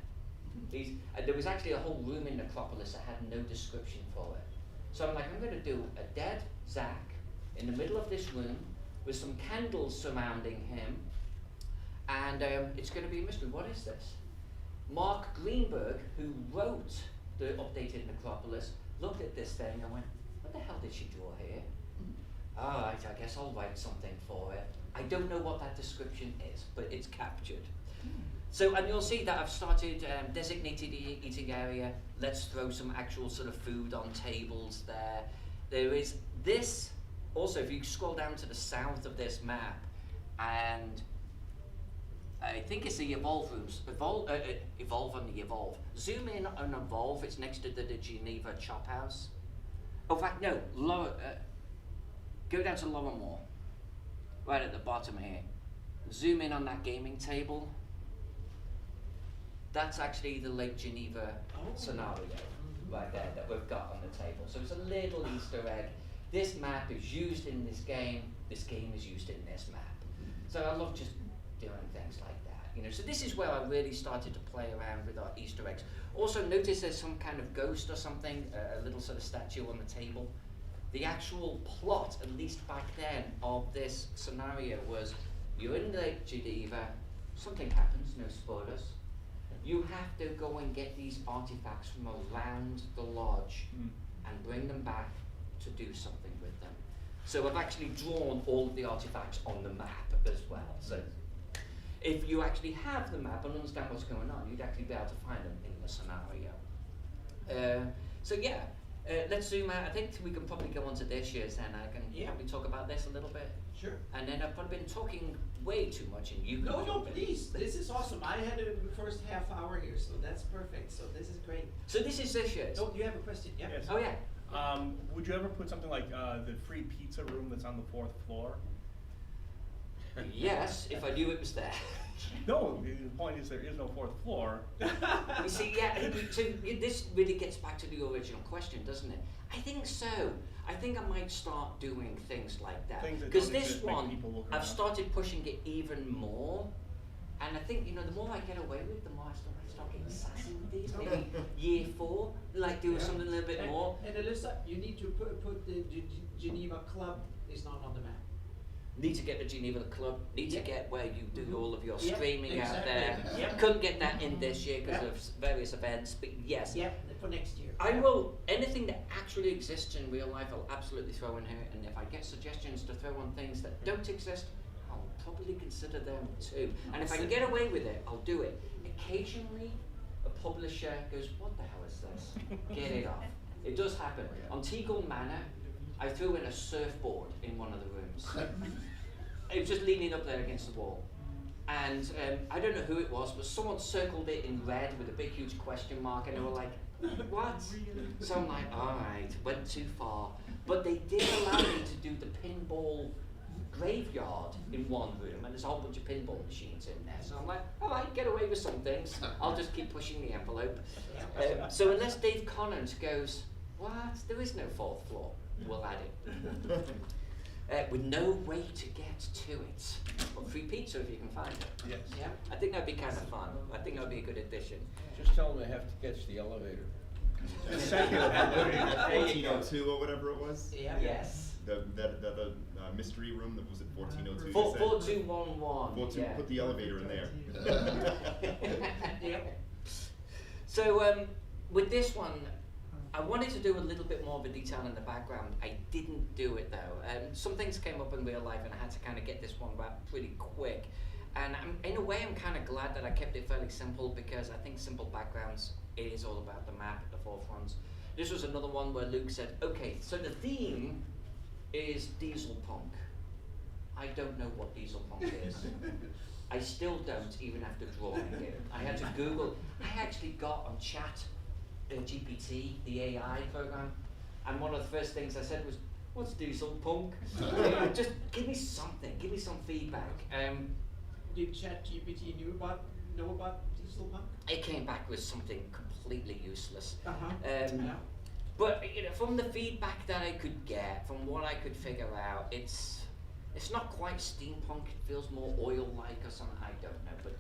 There was actually a whole room in Necropolis that had no description for it. So I'm like, I'm going to do a dead Zach in the middle of this room with some candles surrounding him, and it's going to be a mystery. What is this? Mark Greenberg, who wrote the updated Necropolis, looked at this thing and went, what the hell did she draw here? All right, I guess I'll write something for it. I don't know what that description is, but it's captured. So, and you'll see that I've started designated eating area. Let's throw some actual sort of food on tables there. There is this, also if you scroll down to the south of this map, and I think it's the Evolve rooms, Evolve on the Evolve. Zoom in on Evolve, it's next to the Geneva Chop House. Oh, in fact, no, go down to Lower Moor, right at the bottom here. Zoom in on that gaming table. That's actually the Lake Geneva scenario right there that we've got on the table. So it's a little Easter egg. This map is used in this game is used in this map. So I love just doing things like that. You know, so this is where I really started to play around with our Easter eggs. Also notice there's some kind of ghost or something, a little sort of statue on the table. The actual plot, at least back then, of this scenario was you're in Lake Geneva, something happens, no spoilers. You have to go and get these artifacts from around the lodge and bring them back to do something with them. So I've actually drawn all of the artifacts on the map as well. So if you actually have the map and understand what's going on, you'd actually be able to find them in the scenario. So yeah, let's zoom out. I think we can probably go on to this year's then. I can probably talk about this a little bit. Sure. And then I've probably been talking way too much and you can No, jump in. please. This is awesome. I had the first half hour here, so that's perfect. So this is great. So this is this year's. Oh, you have a question? Yeah. Yes. Oh yeah. Would you ever put something like the free pizza room that's on the 4th floor? Yes, if I knew it was there. No, the point is there is no 4th floor. You see, yeah, so this really gets back to the original question, doesn't it? I think so. I think I might start doing things like that. Because this one, I've started pushing it even more. And I think, you know, the more I get away with, the more I start getting sassy with these. Maybe year 4, like doing something a little bit more. And Alyssa, you need to put the Geneva Club is not on the map. Need to get the Geneva Club, need to get where you do all of your streaming out there. Yep. Couldn't get that in this year because of various events, but yes. Yeah, for next year. I will, anything that actually exists in real life, I'll absolutely throw in here, and if I get suggestions to throw on things that don't exist, I'll probably consider them too. And if I can get away with it, I'll do it. Occasionally, a publisher goes, what the hell is this? Get it off. It does happen. On Teagle Manor, I threw in a surfboard in one of the rooms. It was just leaning up there against the wall. And I don't know who it was, but someone circled it in red with a big huge question mark, and they were like, what? So I'm like, all right, went too far. But they did allow me to do the pinball graveyard in one room, and there's a whole bunch of pinball machines in there. So I'm like, all right, get away with some things. I'll just keep pushing the envelope. So unless Dave Connors goes, what? There is no 4th floor. We'll add it. With no way to get to it. But free pizza if you can find it. Yes. Yeah, I think that'd be kind of fun. I think that'd be a good addition. Just tell them they have to catch the elevator. The second elevator. 1402 or whatever it was. Yeah. Yes. The mystery room that was at 1402. 4211. Yeah. Put the elevator in there. Yeah. So with this one, I wanted to do a little bit more of a detail in the background. I didn't do it though. Some things came up in real life and I had to kind of get this one wrapped pretty quick. And in a way, I'm kind of glad that I kept it fairly simple, because I think simple backgrounds, it is all about the map at the forefront. This was another one where Luke said, okay, so the theme is diesel punk. I don't know what diesel punk is. I still don't, even after drawing it. I had to Google. I actually got on Chat GPT, the AI program, and one of the first things I said was, what's diesel punk? Just give me something, give me some feedback. Did ChatGPT know about diesel punk? It came back with something completely useless. Yeah. But you know, from the feedback that I could get, from what I could figure out, it's not quite steampunk. It feels more oil-like or something. I don't know, but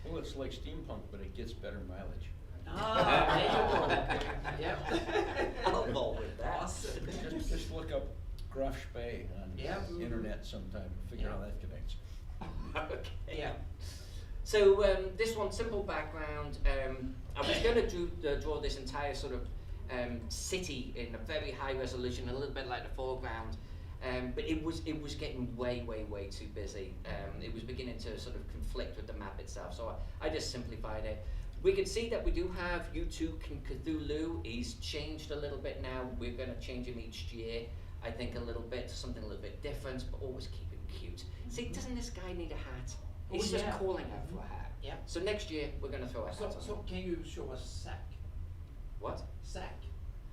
Well, it's like steampunk, but it gets better mileage. Ah, there you go. Yep. I'll roll with that. Awesome. Just look up Graf Spee on Yeah. the internet sometime, figure out how that connects. Okay. Yeah. So this one, simple background. I was going to draw this entire sort of city in a very high resolution, a little bit like the foreground, but it was getting way too busy. It was beginning to sort of conflict with the map itself, so I just simplified it. We can see that we do have U2 Cthulhu. He's changed a little bit now. We're going to change him each year, I think, a little bit to something a little bit different, but always keep him cute. See, doesn't this guy need a hat? He's just yeah. calling out for a hat. Yeah. So next year we're going to throw a hat So, on so him. can you show us Sack? What? Sack.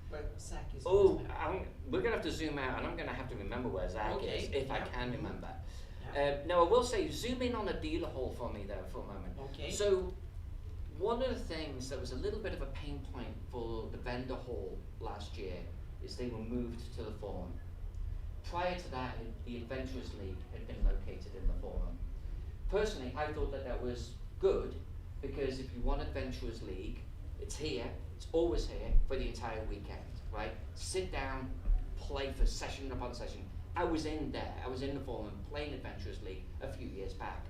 Where Sack is. on Oh, this map. we're going to have to zoom out, and I'm going to have to remember where Zach Okay, is, if I yeah. can remember. Yeah. Now, I will say, zoom in on the dealer hall for me there for a moment. Okay. So, one of the things that was a little bit of a pain point for the vendor hall last year is they were moved to the forum. Prior to that, the Adventurers League had been located in the forum. Personally, I thought that was good, because if you want Adventurers League, it's here, it's always here for the entire weekend, right? Sit down, play for session upon session. I was in there, I was in the forum playing Adventurers League a few years back.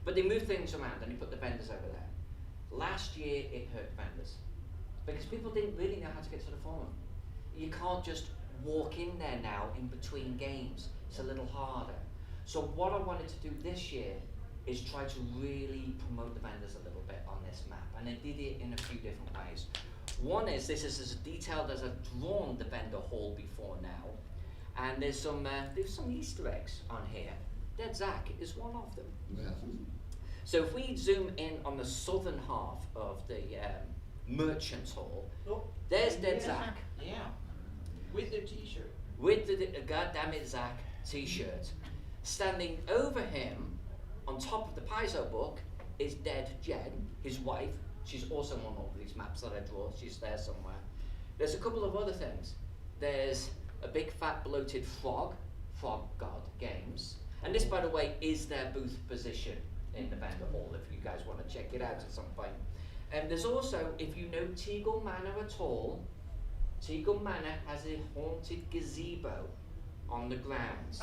But they moved things around and they put the vendors over there. Last year it hurt vendors, because people didn't really know how to get to the forum. You can't just walk in there now in between games, it's a little harder. So what I wanted to do this year is try to really promote the vendors a little bit on this map, and I did it in a few different ways. One is, this is as detailed as I've drawn the vendor hall before now, and there's some Easter eggs on here. Dead Zach is one of them. Yeah. So if we zoom in on the southern half of the merchant hall, Oh, there's Dead yeah. Zach Yeah. With the T-shirt. with the goddammit Zach t-shirt. Standing over him, on top of the Paizo book, is Dead Jen, his wife. She's also on all these maps that I draw. She's there somewhere. There's a couple of other things. There's a big fat bloated frog god games. And this, by the way, is their booth position in the vendor hall, if you guys want to check it out at some point. And there's also, if you know Teagle Manor at all, Teagle Manor has a haunted gazebo on the grounds.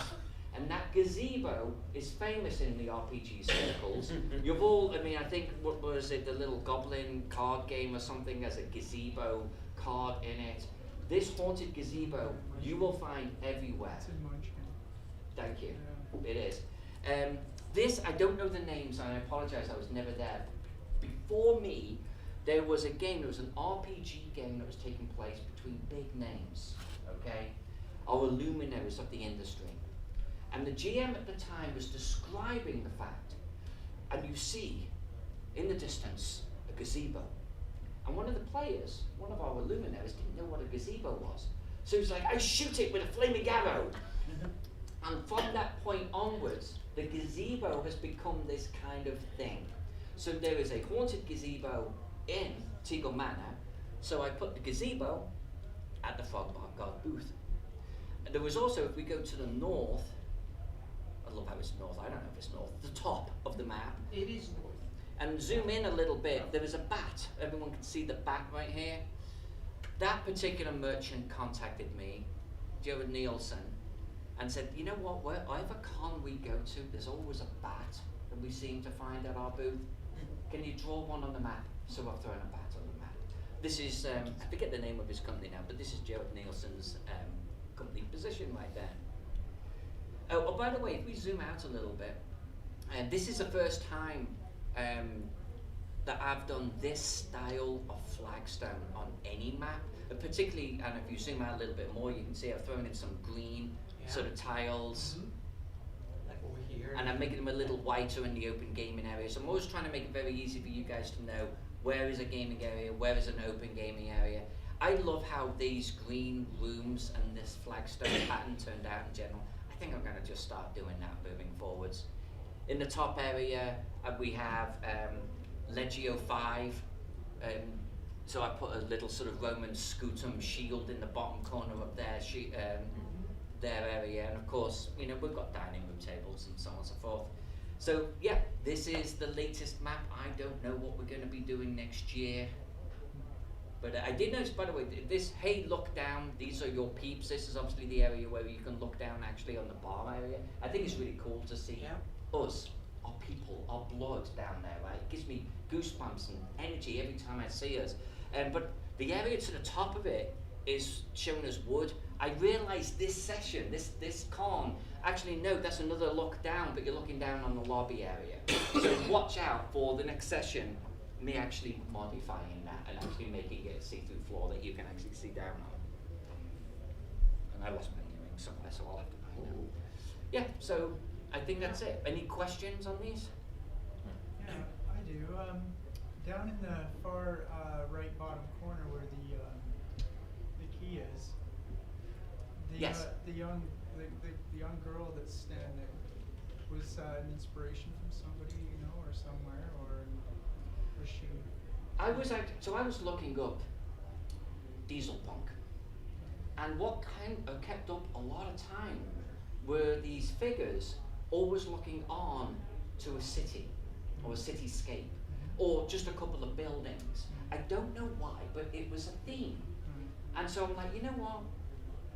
And that gazebo is famous in the RPG circles. You've all, I mean, I think, what was it, the little goblin card game or something, has a gazebo card in it. This haunted gazebo, you will find everywhere. It's in Munchkin. Thank you. Yeah. It is. This, I don't know the names, and I apologize, I was never there. Before me, there was a game, there was an RPG game that was taking place between big names, okay? Our luminaries of the industry. And the GM at the time was describing the fact, and you see, in the distance, a gazebo. And one of the players, one of our luminaries, didn't know what a gazebo was. So he was like, I shoot it with a flaming arrow. And from that point onwards, the gazebo has become this kind of thing. So there is a haunted gazebo in Teagle Manor. So I put the gazebo at the Frog God booth. And there was also, if we go to the north, I love how it's north, I don't know if it's north, the top of the map. It is north. And zoom in a little bit, there is a bat. Everyone can see the bat right here. That particular merchant contacted me, Jared Nielsen, and said, you know what, wherever con we go to, there's always a bat that we seem to find at our booth. Can you draw one on the map? So I've thrown a bat on the map. this is, I forget the name of his company now, but this is Jared Nielsen's company position right there. Oh, by the way, if we zoom out a little bit, this is the first time that I've done this style of flagstone on any map, particularly, and if you zoom out a little bit more, you can see I've thrown in some green sort of tiles. Like over here. And I'm making them a little whiter in the open gaming area. So I'm always trying to make it very easy for you guys to know where is a gaming area, where is an open gaming area. I love how these green rooms and this flagstone pattern turned out in general. I think I'm going to just start doing that moving forwards. In the top area, we have Legio 5. So I put a little sort of Roman scutum shield in the bottom corner of their area, and of course, you know, we've got dining room tables and so on and so forth. So yeah, this is the latest map. I don't know what we're going to be doing next year, but I did notice, by the way, this, hey, look down, these are your peeps. This is obviously the area where you can look down actually on the bar area. I think it's really cool to see us, our people, our blood down there, right? It gives me goosebumps and energy every time I see us. But the area to the top of it is shown as wood. I realised this session, this con, actually no, that's another look down, but you're looking down on the lobby area. So watch out for the next session, me actually modifying that and actually making it a see-through floor that you can actually see down on. And I lost my earrings somewhere, so I'll have to find them. Yeah, so I think that's it. Any questions on these? Yeah, I do. Down in the far right bottom corner where the key is, the young girl that's standing there, was an inspiration from somebody you know or somewhere, or was she? I was looking up diesel punk, and what kept up a lot of time were these figures always looking on to a city or a cityscape or just a couple of buildings. I don't know why, but it was a theme. And so I'm like, you know what?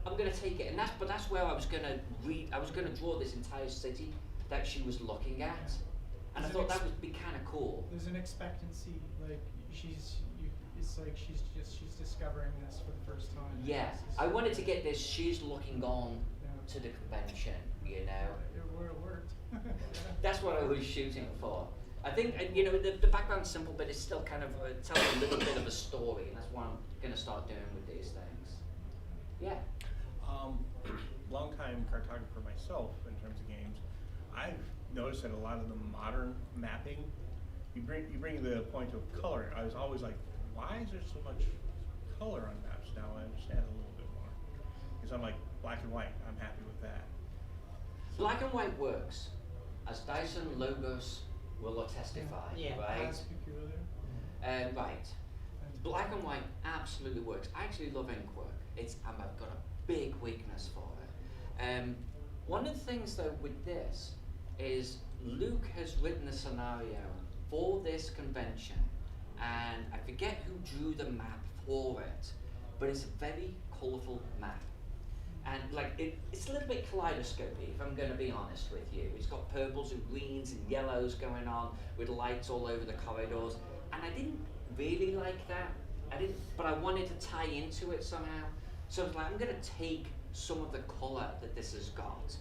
I'm gonna take it, and that's where I was gonna draw this entire city that she was looking at, and I thought that would be kind of cool. There's an expectancy, like it's like she's discovering this for the first time. Yeah, I wanted to get this. She's looking on to the convention, you know. It worked. That's what I was shooting for. I think you know the background's simple, but it's still kind of telling a little bit of a story, and that's what I'm gonna start doing with these things. Yeah. Long-time cartographer myself in terms of games, I've noticed that a lot of the modern mapping, you bring the point of color. I was always like, why is there so much color on maps? Now I understand a little bit more. Because I'm like, black and white, I'm happy with that. Black and white works, as Dyson Logos will testify, right? As peculiar. Right. Black and white absolutely works. I actually love ink work. I've got a big weakness for it. One of the things though with this is Luke has written a scenario for this convention, and I forget who drew the map for it, but it's a very colourful map. And like it's a little bit kaleidoscopy, if I'm going to be honest with you. It's got purples and greens and yellows going on with lights all over the corridors, and I didn't really like that. But I wanted to tie into it somehow. So I was like, I'm going to take some of the colour that this has got,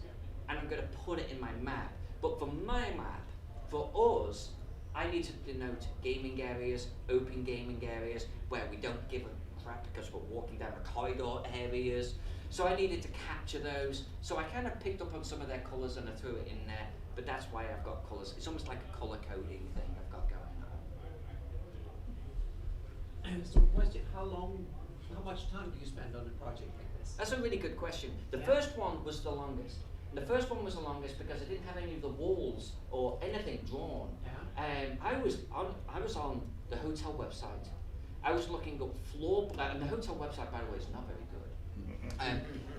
and I'm going to put it in my map. But for my map, for us, I need to denote gaming areas, open gaming areas, where we don't give a crap because we're walking down the corridor areas. So I needed to capture those. So I kind of picked up on some of their colours and I threw it in there. But that's why I've got colours. It's almost like a colour coding thing I've got going on. So question, how much time do you spend on a project like this? That's a really good question. The first one was the longest. And the first one was the longest because I didn't have any of the walls or anything drawn. I was on the hotel website. I was looking up and the hotel website, by the way, is not very good.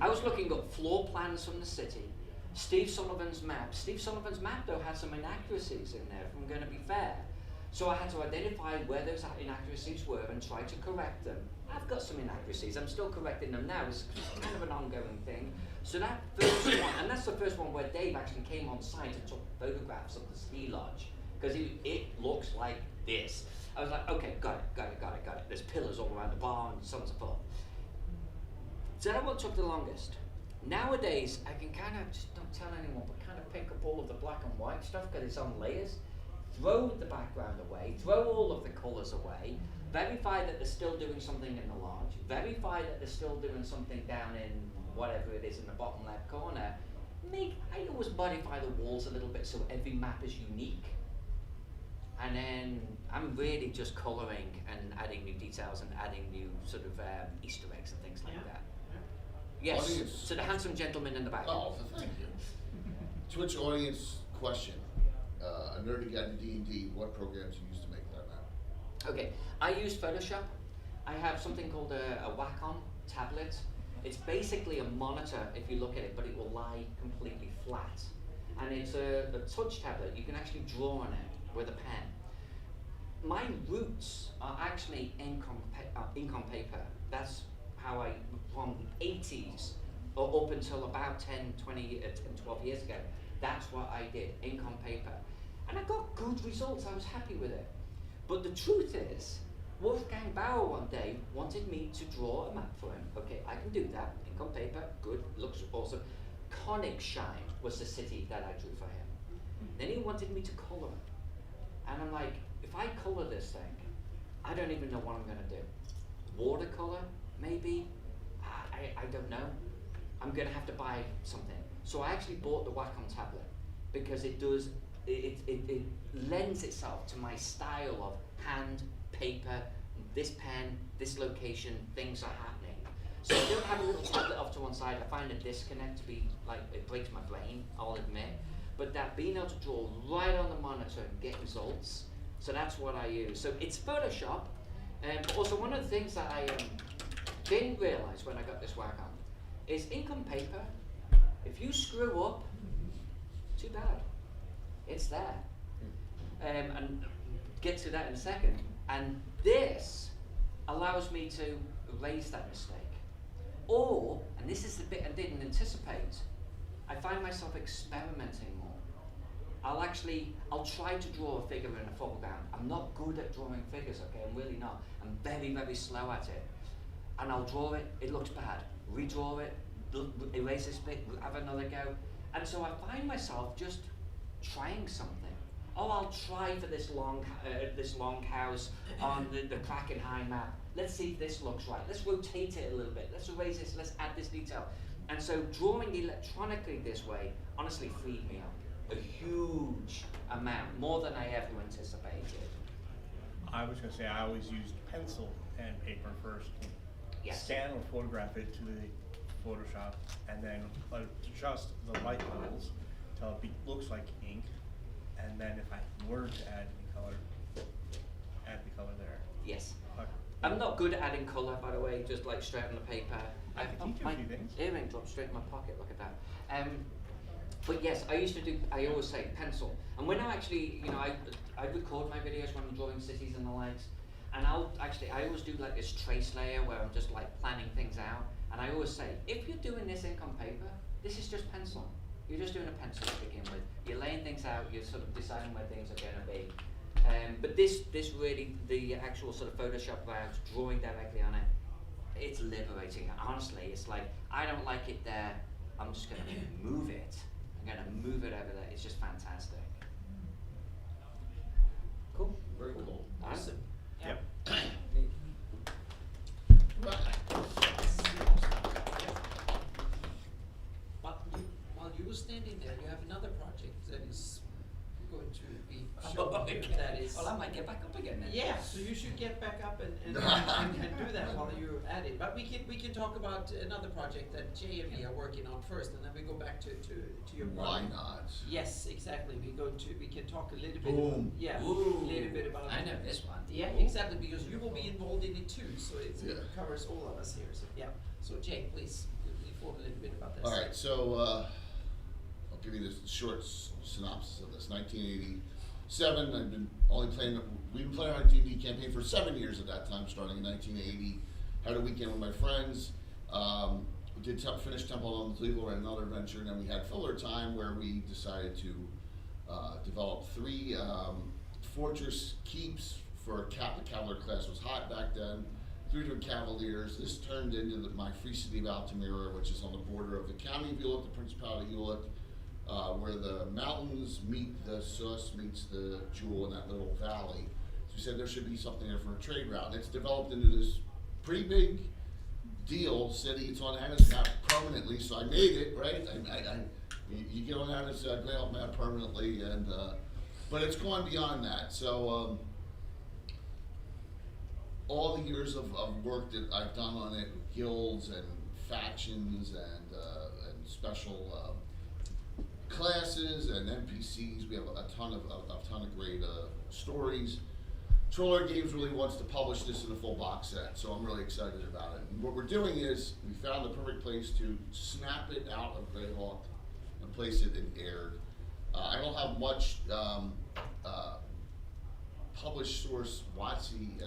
I was looking up floor plans from the city, Steve Sullivan's map. Steve Sullivan's map, though, had some inaccuracies in there, if I'm going to be fair. So I had to identify where those inaccuracies were and try to correct them. I've got some inaccuracies. I'm still correcting them now. It's kind of an ongoing thing. So that first one, and that's the first one where Dave actually came on site and took photographs of the ski lodge, because it looks like this. I was like, okay, got it. There's pillars all around the barn, so on and so forth. So that what took the longest. Nowadays, I can kind of, just don't tell anyone, but kind of pick up all of the black and white stuff because it's on layers, throw the background away, throw all of the colours away, verify that they're still doing something in the lodge, verify that they're still doing something down in whatever it is in the bottom left corner. I always modify the walls a little bit so every map is unique. And then I'm really just colouring and adding new details and adding new sort of Easter eggs and things like that. Yes, Audience. so the handsome gentleman in the back. Oh, thank you. Twitch audience question. A nerdy guy to D&D, what programs you use to make that map? Okay, I use Photoshop. I have something called a Wacom tablet. It's basically a monitor if you look at it, but it will lie completely flat. And it's a touch tablet. You can actually draw on it with a pen. My roots are actually ink on paper. That's how I, from the 80s or up until about 10, 12 years ago, that's what I did, ink on paper. And I got good results, I was happy with it. But the truth is, Wolfgang Bauer one day wanted me to draw a map for him. Okay, I can do that, ink on paper, good, looks awesome. Konigsheim was the city that I drew for him. Then he wanted me to colour it. And I'm like, if I colour this thing, I don't even know what I'm gonna do. Watercolour, maybe? I don't know. I'm gonna have to buy something. So I actually bought the Wacom tablet because it lends itself to my style of hand, paper, this pen, this location, things are happening. So I don't have a little tablet off to one side. I find a disconnect to be like, it breaks my brain, I'll admit. But that being able to draw right on the monitor and get results, so that's what I use. So it's Photoshop. But also one of the things that I didn't realize when I got this Wacom is ink on paper, if you screw up, too bad. It's there. And get to that in a second. And this allows me to erase that mistake. Or, and this is the bit I didn't anticipate, I find myself experimenting more. I'll try to draw a figure in a foreground. I'm not good at drawing figures, okay, I'm really not. I'm very, very slow at it. And I'll draw it, it looks bad. Redraw it, erase this bit, have another go. And so I find myself just trying something. Oh, I'll try for this long house on the Krakenheim map. Let's see if this looks right. Let's rotate it a little bit. Let's erase this, let's add this detail. And so drawing electronically this way honestly freed me up a huge amount, more than I ever anticipated. I was going to say I always used pencil and paper first. Yes. Scan or photograph it to the Photoshop, and then adjust the light levels till it looks like ink. And then if I were to add any color, add the color there. Yes. I'm not good at adding colour, by the way, just like straight on the paper. I can teach you a few things. Earring dropped straight in my pocket, look at that. But yes, I always say pencil. And when I actually, I record my videos when I'm drawing cities and the likes, and I always do like this trace layer where I'm just like planning things out. And I always say, if you're doing this ink on paper, this is just pencil. You're just doing a pencil to begin with. You're laying things out, you're sort of deciding where things are going to be. But this really, the actual sort of Photoshop route, drawing directly on it, it's liberating. Honestly, it's like, I don't like it there, I'm just going to move it. I'm going to move it over there. It's just fantastic. Cool. Very cool. Awesome. Yep. Right. While you were standing there, you have another project that is going to be Oh, shown. okay. That is. Well, I might get back up again then. Yeah, so you should get back up and do that while you're at it. But we can talk about another project that Jay and me are working on first, and then we go back to your Why project. not? Yes, exactly. We can talk a little bit. Boom. Yeah, Ooh, a little bit about. I know this one. Yeah, exactly, because you will be involved in it too, so it Yeah. covers all of us here. So yeah. So Jay, please inform a little bit about this. All right, so I'll give you this short synopsis of this. 1987, we've been playing our D&D campaign for 7 years at that time, starting in 1980. Had a weekend with my friends. We did finish Temple on the Cleveland, ran another adventure, and then we had filler time where we decided to developed 3 fortress keeps for the Cavalier class was hot back then. 3 different Cavaliers. This turned into my Free City of Altamira, which is on the border of the County of Ulick, the Principality of Ulick, where the mountains meet the Sus, meets the Jewel in that little valley. So we said there should be something there for a trade route. And it's developed into this pretty big deal city. It's on Anna's map permanently, so I made it, right? You get on Anna's Greyhawk map permanently, and but it's gone beyond that. So all the years of work that I've done on it, with guilds and factions and special classes and NPCs, we have a ton of great stories. Troller Games really wants to publish this in a full box set, so I'm really excited about it. And what we're doing is we found the perfect place to snap it out of Greyhawk and place it in Aired. I don't have much published source WotC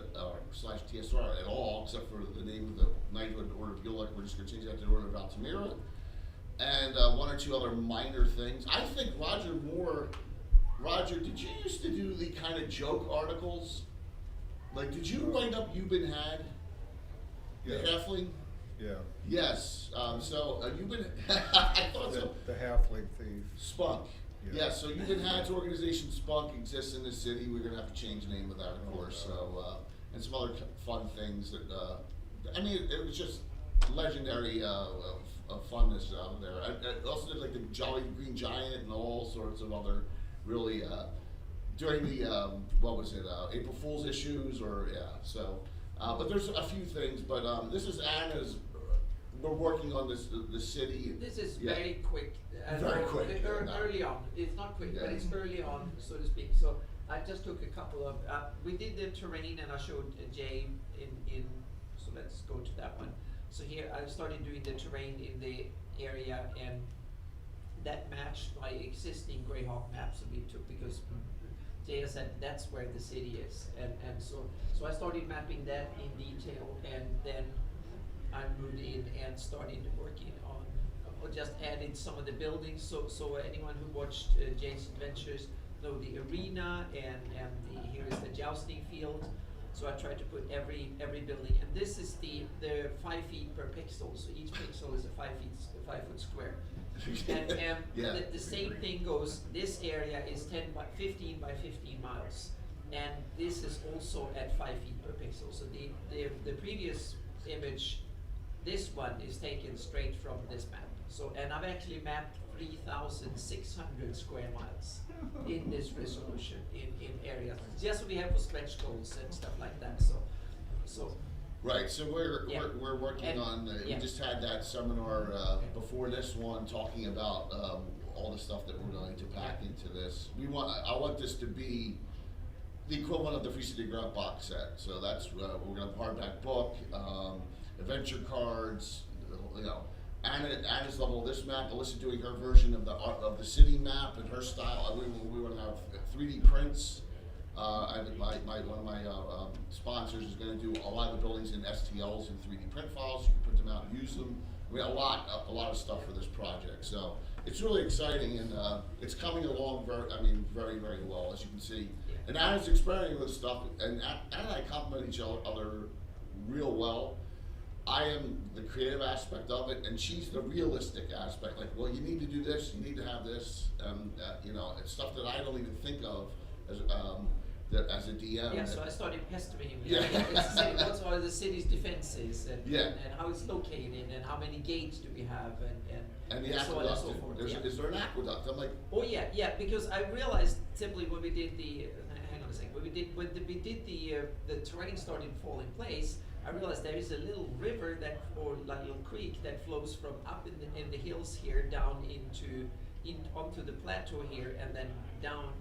slash TSR at all, except for the name of the Knighthood Order of Ulick. We're just going to change that to the Order of Altamira. And 1 or 2 other minor things. I think Roger, did you used to do the kind of joke articles? Like, did you wind up Euban Had? Yeah. The halfling? Yeah. Yes. So Euban, I thought so. The halfling thief. Spunk. Yeah. Yeah, so Euban Had's organization Spunk exists in the city. We're gonna have to change the name of that, of course. So and some other fun things that I mean, it was just legendary of funness out there. I also did like the Jolly Green Giant and all sorts of other really during the what was it, April Fool's issues, or yeah. So, but there's a few things. But this is Anna's. We're working on the city. This is Yeah. very quick. Very quick, Early on. It's not quick, Yeah. but it's early on, so to speak. So I just took a couple of. We did the terrain, and I showed Jay in. So let's go to that one. So here I started doing the terrain in the area, and that matched my existing Greyhawk maps that we took, because Jay said that's where the city is, and so I started mapping that in detail, and then I moved in and started working on just added some of the buildings. So anyone who watched Jay's Adventures know the arena, and here is the jousting field. So I tried to put every building, and this is the 5 feet per pixel. So each pixel is a 5 foot square. And Yeah. the same thing goes. This area is 15 by 15 miles, and this is also at 5 feet per pixel. So the previous image, this one is taken straight from this map. So, and I've actually mapped 3,600 square miles in this resolution in areas. Just what we have for stretch goals and stuff like that. So. Right, so we're working And- on, we yeah. just had that seminar before this one, talking about all the stuff that we're going to pack into this. I want this to be the equivalent of the Free City Grant box set. So that's, we're gonna have a hardback book, adventure cards, you know, Anna's level of this map, Alyssa doing her version of the city map and her style. We want to have 3D prints. One of my sponsors is going to do a lot of the buildings in STLs and 3D print files. You can print them out and use them. We have a lot of stuff for this project. So it's really exciting, and it's coming along very, very well, as you can see. And Anna's experimenting with stuff, and Anna and I complement each other real well. I am the creative aspect of it, and she's the realistic aspect. Like, well, you need to do this, you need to have this. You know, it's stuff that I don't even think of as a DM. Yeah, so I started pestering him. Yeah. What are the city's defenses, and Yeah. and how it's located, and how many gates do we have, And the so on and aqueduct. so forth. Is there an aqueduct? I'm like, Oh yeah, because I realized simply when we did hang on a second, when we did the terrain started to fall in place, I realized there is a little river or like a little creek that flows from up in the hills here down onto the plateau here, and then down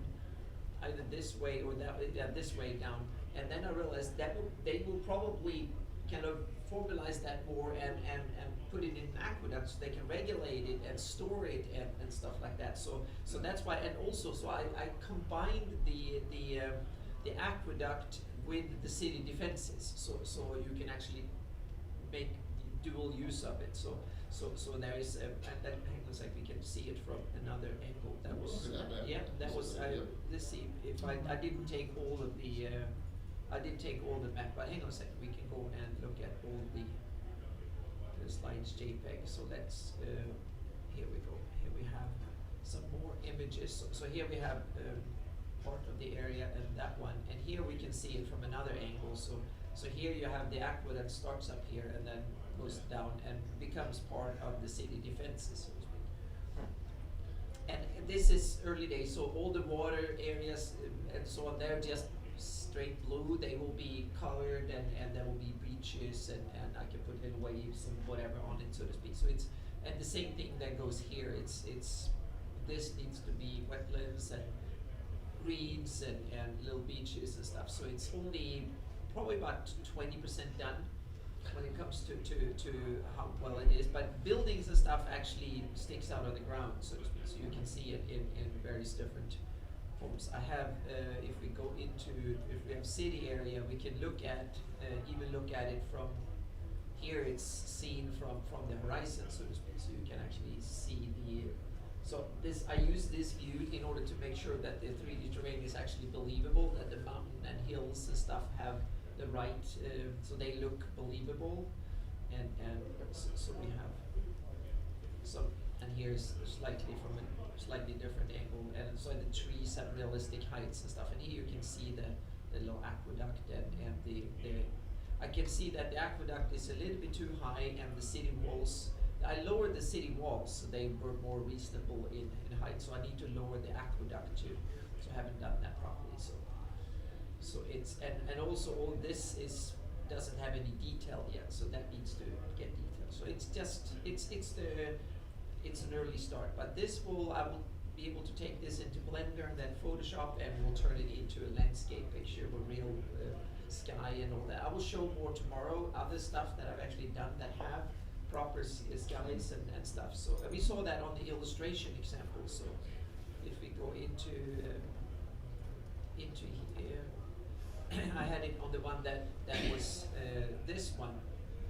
either this way or this way down. And then I realized that they will probably kind of formalize that more and put it in an aqueduct so they can regulate it and store it and stuff like that. So that's why, and also so I combined the aqueduct with the city defenses, so you can actually make dual use of it. So So there is, and that looks like we can see it from another angle. That was, Look at that, yeah, that was. yeah. Let's see if I didn't take all of the, I didn't take all the map. But hang on a second, we can go and look at all the slides JPEG. So let's. Here we go. Here we have some more images. So here we have part of the area and that one, and here we can see it from another angle. So here you have the aqua that starts up here and then goes down and becomes part of the city defenses, so to speak. And this is early days, so all the water areas and so on, they're just straight blue. They will be colored and there will be beaches and I can put little waves and whatever on it, so to speak. So it's, and the same thing that goes here. It's this needs to be wetlands and greens and little beaches and stuff. So it's only probably about 20% done when it comes to how well it is. But buildings and stuff actually sticks out of the ground, so to speak. So you can see it in various different forms. I have, if we go into, if we have city area, we can look at, even look at it from here. It's seen from the horizon, so to speak. So you can actually see the. So this, I use this view in order to make sure that the 3D terrain is actually believable, that the mountain and hills and stuff have the right, so they look believable, and so we have some, and here's slightly from a slightly different angle, and so the trees have realistic heights and stuff, and here you can see the little aqueduct and the I can see that the aqueduct is a little bit too high, and the city walls. I lowered the city walls so they were more reasonable in height. So I need to lower the aqueduct too. So I haven't done that properly. So it's and also all this doesn't have any detail yet. So that needs to get detail. So it's just it's an early start. But this I will be able to take this into Blender and then Photoshop, and we'll turn it into a landscape picture with real sky and all that. I will show more tomorrow. Other stuff that I've actually done that have proper skies and stuff. So we saw that on the illustration example. So if we go into here, I had it on the one that was this one.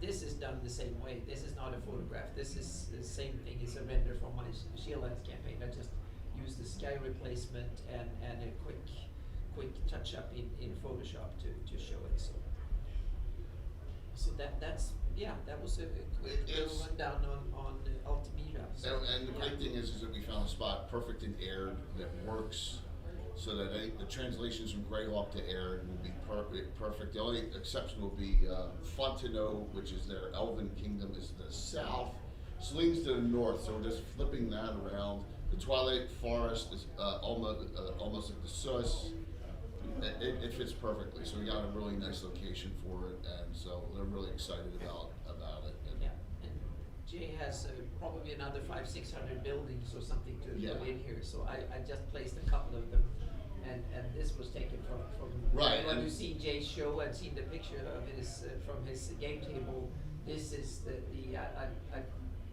This is done the same way. This is not a photograph. This is the same thing. It's a render from my Shieldlands campaign. I just used the sky replacement and a quick touch up in Photoshop to show it. So that's that was a quick little rundown on Altamira. So, And the great thing is that we found a spot perfect in Aird that works, so that the translations from Greyhawk to Aird will be perfect. The only exception will be Fontenoy, which is their Elven kingdom, is the south. Sling's to the north, so we're just flipping that around. The Twilight Forest is almost like the Sus. It fits perfectly, so we got a really nice location for it, and so they're really excited about it. Yeah, and Jay has probably another 500-600 buildings or something to put in here. So I just placed a couple of them, and this was taken from right. Anyone who's seen Jay's show and seen the picture of it is from his game table. This is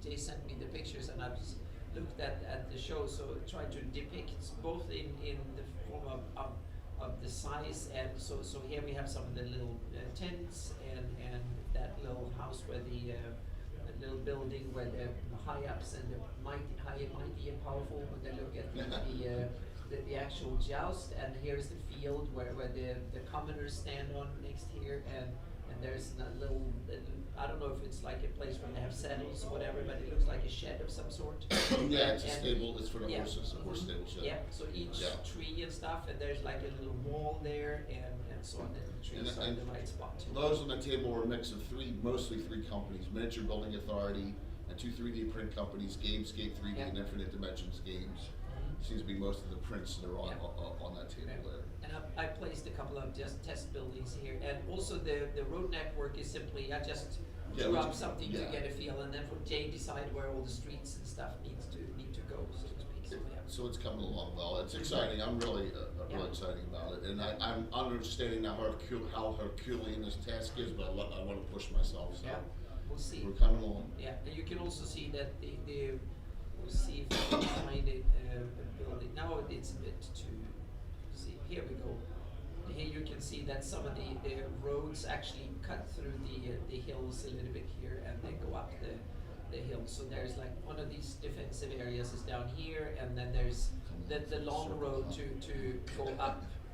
Jay sent me the pictures, and I've just looked at the show. So trying to depict both in the form of the size, and so here we have some of the little tents and that little house where the little building where the high ups and the mighty and powerful when they look at the actual joust, and here's the field where the commoners stand on next here, and there's a little I don't know if it's like a place where they have saddles or whatever, but it looks like a shed of some sort. Yeah, it's a stable. It's for the horses, a horse stable shed. Yeah, so each tree and stuff, and there's like a little wall there, and so on. And the trees are in the right spot too. Those on the table were a mix of mostly three companies: Miniature Building Authority and 2 3D print companies, Gamescape 3D and Infinite Dimensions Games. Seems to be most of the prints that are on that table there. And I placed a couple of just test buildings here, and also the road network is simply I just drew up something to get a feel, and then for Jay decide where all the streets and stuff need to go, so to speak. So it's coming along well. It's exciting. I'm really excited about it, and I'm understanding now how Herculean this task is, but I want to push myself. So we'll see. We're coming along. Yeah, and you can also see that we'll see if we can find it building. Now it's a bit too. See, here we go. Here you can see that some of the roads actually cut through the hills a little bit here, and they go up the hill. So there's like one of these defensive areas is down here, and then there's the long road to go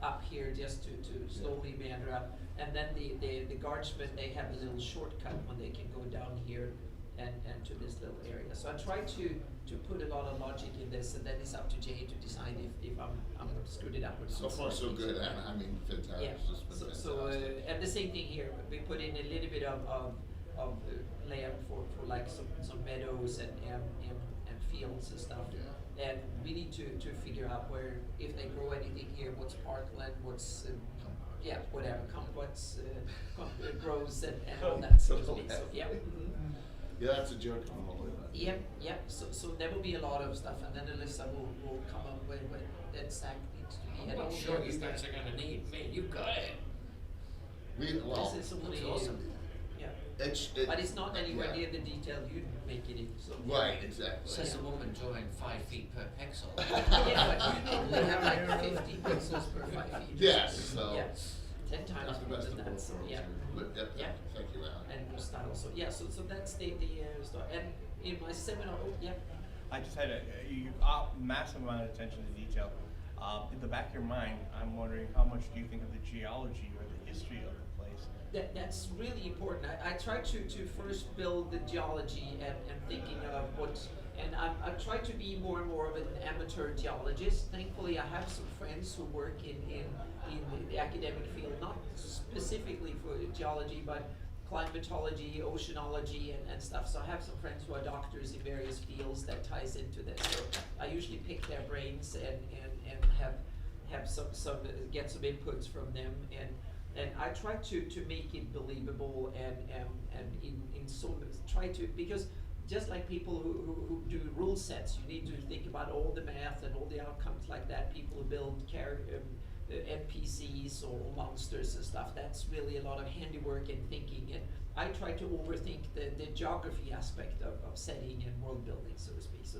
up here just to slowly meander up. And then the guardsmen, they have a little shortcut when they can go down here and to this little area. So I try to put a lot of logic in this, and then it's up to Jay to decide if I'm screwed it up or not. So far, so good. And I mean, fantastic. Yeah. It's just been fantastic. And the same thing here. We put in a little bit of layout for like some meadows and fields and stuff. Yeah. And we need to figure out where, if they grow anything here, what's parkland, what's whatever, kumquats grows and all that sort of thing. So yeah. Mhm. Yeah, that's a joke. I'm all over that. Yep. So there will be a lot of stuff, and then Alyssa will come up with that stack needs to be. I'm and not all sure the- you guys are gonna need me. You got it. Well, This is only, looks awesome. yeah. but But it's not anywhere near the detail you'd make it in, so. Right, exactly. Says the woman drawing 5 feet per pixel. Yeah, but you normally have like 50 pixels per 5 feet. Yes, so. Yeah, 10 times That's the more best than of that, both so, worlds. yeah. But, Yeah. thank you, Alan. And more style, so, yeah, so that's the story. And in my seminar, I just had you massive amount of attention to detail. In the back of your mind, I'm wondering how much do you think of the geology or the history of the place? That's really important. I try to first build the geology and thinking of what, and I try to be more and more of an amateur geologist. Thankfully, I have some friends who work in the academic field, not specifically for geology, but climatology, oceanology, and stuff. So I have some friends who are doctors in various fields that ties into this. So I usually pick their brains and have some get some inputs from them, and I try to make it believable and in some try to, because just like people who do rule sets, you need to think about all the math and all the outcomes like that. People who build NPCs or monsters and stuff, that's really a lot of handiwork and thinking, and I try to overthink the geography aspect of setting and world building, so to speak. So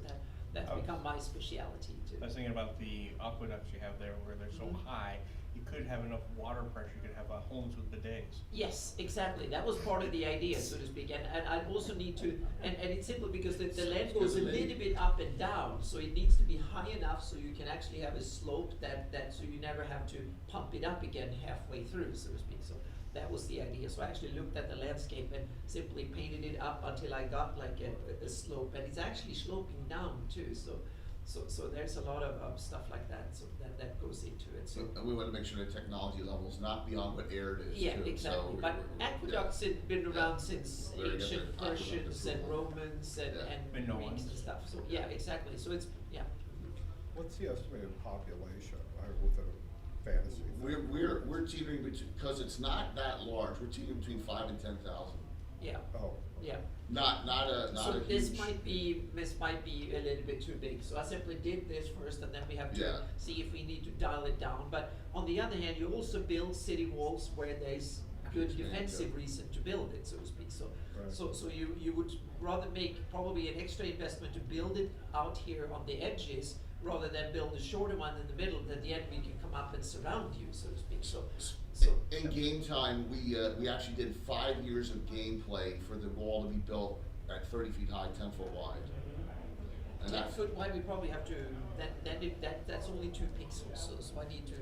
that's become my speciality too. I was thinking about the aqueducts you have there where they're so high, you could have enough water pressure, you could have homes with bidets. Yes, exactly. That was part of the idea, so to speak. And I also need to, and it's simple because the land goes a little bit up and down, so it needs to be high enough so you can actually have a slope that so you never have to pump it up again halfway through, so to speak. So that was the idea. So I actually looked at the landscape and simply painted it up until I got like a slope, and it's actually sloping down too. So there's a lot of stuff like that. So that goes into it. So. And we want to make sure the technology level is not beyond what air it is. Yeah, too. exactly. So But aqueducts have been around since Very good. ancient Aqueduct Persians is and cool. Romans and Been no Greeks ones. and stuff. So yeah, exactly. So it's What's the estimated population within a fantasy? thing? We're teetering because it's not that large. We're teetering between 5,000 and 10,000. yeah. Oh. Yeah. Not a So a this huge. might be a little bit too big. So I simply did this first, and then we have to Yeah. see if we need to dial it down. But on the other hand, you also build city walls where there's good Yeah, defensive yeah. reason to build it, so to speak. So Right. so you would rather make probably an extra investment to build it out here on the edges rather than build a shorter one in the middle. At the end, we can come up and surround you, so to speak. So In game time, we actually did 5 years of gameplay for the wall to be built at 30 feet high, 10 foot wide. And 10 that, foot wide, we probably have to. That's only 2 pixels. So I need to.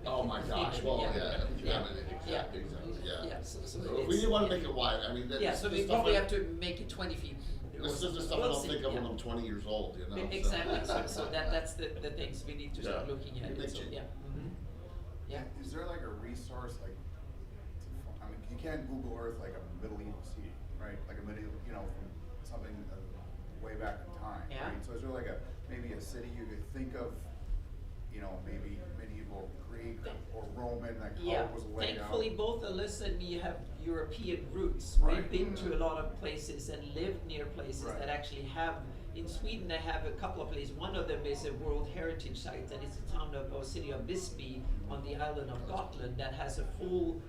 oh my gosh, well, yeah, Yeah. exactly, yeah. Yeah, so So if it's- we didn't want to make it wide, I mean, Yeah, so we probably have to make it 20 feet. or This is the something. stuff I We'll don't see, think of when yeah. I'm 20 years old, you know? so. Exactly, so that's the things we need to start Yeah. looking at, Big so, change. yeah. Yeah. Is there like a resource, like, I mean, you can't Google Earth like a medieval city, right? Like a medieval, from something way back in time, Yeah. right? So is there like maybe a city you could think of, maybe medieval Greek or Roman, like how Yeah, it was laid out? thankfully both Alyssa and me have European roots. Right. We've been to a lot of places and lived near places Right. that actually have, in Sweden they have a couple of places. One of them is a World Heritage Site, and it's the town or city of Visby on the island of Gotland that has a full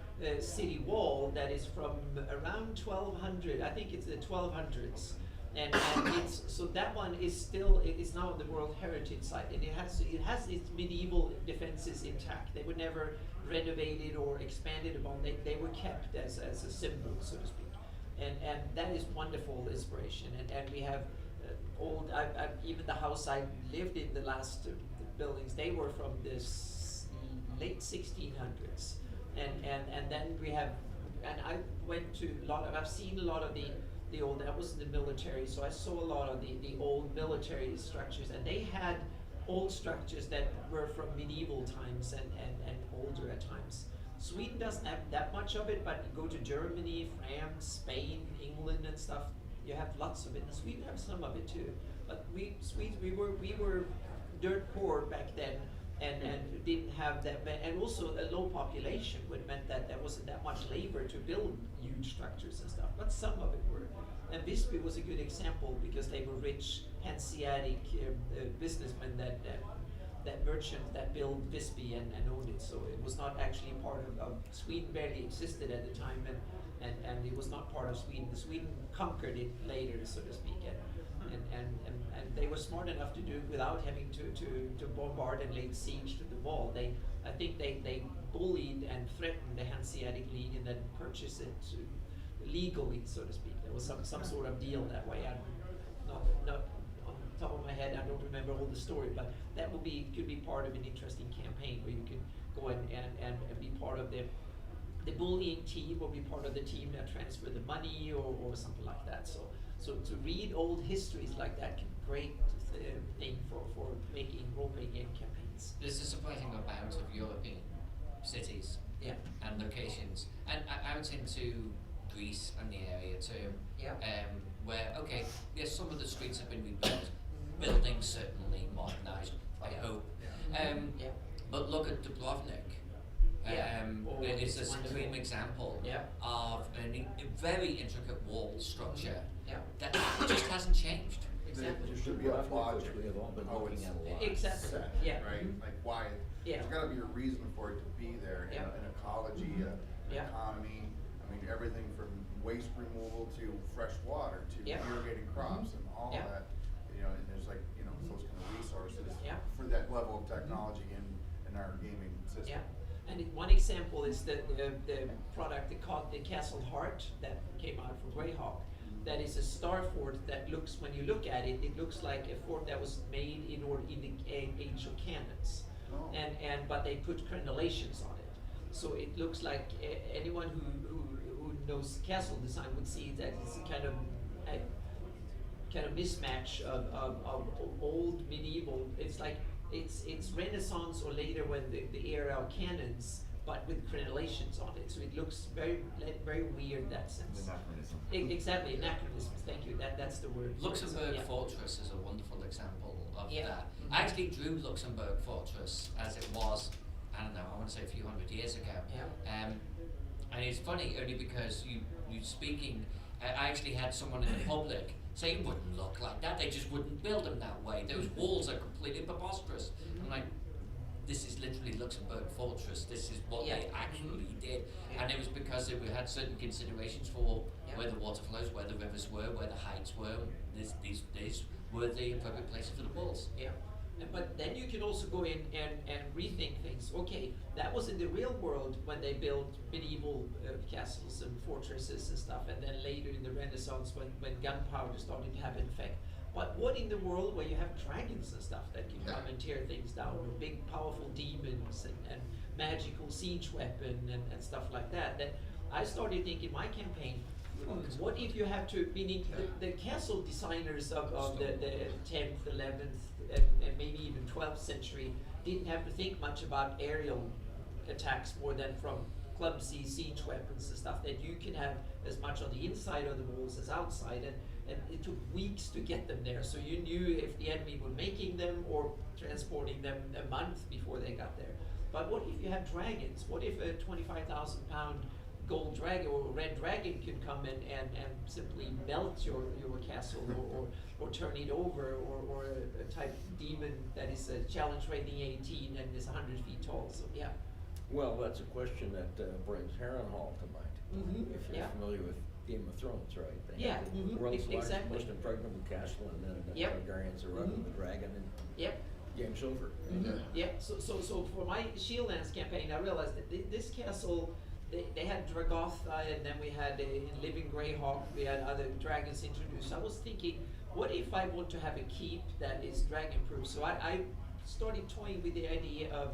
city wall that is from around 1200, I think it's the 1200s. And it's, so that one is still, it's now the World Heritage Site, and it has its medieval defenses intact. They were never renovated or expanded upon. They were kept as a symbol, so to speak. and that is wonderful inspiration. And we have old, even the house I lived in, the last buildings, they were from this late 1600s. And then we have, and I went to a lot of, I've seen a lot of the old, I was in the military, so I saw a lot of the old military structures, and they had old structures that were from medieval times and older at times. Sweden doesn't have that much of it, but you go to Germany, France, Spain, England and stuff, you have lots of it. And Sweden have some of it too. But Swedes, we were dirt poor back then, and didn't have that, and also a low population, which meant that there wasn't that much labor to build huge structures and stuff, but some of it were. And Visby was a good example because they were rich, Hanseatic businessmen that merchants that built Visby and owned it. So it was not actually part of Sweden, barely existed at the time, and it was not part of Sweden. Sweden conquered it later, so to speak. And they were smart enough to do it without having to bombard and lay siege to the wall. I think they bullied and threatened the Hanseatic League and then purchased it legally, so to speak. There was some sort of deal that way. Not on the top of my head, I don't remember all the story, but that could be part of an interesting campaign where you could go and be part of the bullying team, or be part of the team that transfer the money, or something like that. So to read old histories like that can be a great thing for making role-playing game campaigns. There's a surprising amount of European cities and locations, and out into Greece and the area too. Where some of the streets have been rebuilt, buildings certainly modernised, I hope. But look at Dubrovnik. It's a supreme example of a very intricate wall structure that just hasn't changed. Exactly. There should be a logic. Which we have all been how looking it's at a lot. Exactly. set, Yeah. right? Mhm. Like why, Yeah. there's gotta be a reason for it to be there in, Yeah. in ecology, Yeah. economy. I mean, everything from waste removal to fresh water to Yeah. irrigating crops and all Yeah. that. And there's like, those kind of resources Yeah. for that level of technology in our gaming system. Yeah, and one example is the product called the Castle Heart that came out from Greyhawk. That is a star fort that looks, when you look at it, it looks like a fort that was made in the age of cannons, Oh. but they put crenellations on it, so it looks like anyone who knows castle design would see that it's a kind of mismatch of old medieval. It's like it's Renaissance or later when the era of cannons, but with crenellations on it. So it looks very weird in that sense. Anachronism. Exactly, anachronism. Thank you. That's the word. Luxembourg Yeah. Fortress is a wonderful example of Yeah. that. Mhm. I actually drew Luxembourg Fortress as it was, I don't know, I want to say a few hundred years ago. Yeah. And it's funny only because you speaking, I actually had someone in the public say it wouldn't look like that, they just wouldn't build them that way. Those walls are completely preposterous. I'm like, this is literally Luxembourg Fortress, this is what they actually did. Yeah. And it was because we had certain considerations for Yeah. where the water flows, where the rivers were, where the heights were. These were the appropriate places for the walls. Yeah. But then you can also go in and rethink things. Okay, that was in the real world when they built medieval castles and fortresses and stuff, and then later in the Renaissance when gunpowder started to have an effect. But what in the world where you have dragons and stuff that can come and tear things down, or big powerful demons and magical siege weapon and stuff like that? That I started thinking my campaign, what if you have to, meaning the castle designers of the 10th, 11th, and maybe even 12th century didn't have to think much about aerial attacks more than from clumsy siege weapons and stuff that you can have as much on the inside of the walls as outside, and it took weeks to get them there, so you knew if the enemy were making them or transporting them a month before they got there. But what if you have dragons? What if a 25,000 pound gold dragon or red dragon can come in and simply melt your castle or turn it over, or a type demon that is a challenge rating 18 and is 100 feet tall? So yeah. Well, that's a question that brings Harrenhal to mind. Mhm. If you're Yeah. familiar with Game of Thrones, right? They Yeah, have the mhm, world's largest, exactly. most impregnable castle, and then the Yep. Targaryens are running Mhm. the dragon, and Yep. game's over. Mhm. Yeah. So for my Shieldlands campaign, I realized that this castle they had Dragotha, and then we had a Living Greyhawk, we had other dragons introduced. I was thinking, what if I want to have a keep that is dragon proof? So I started toying with the idea of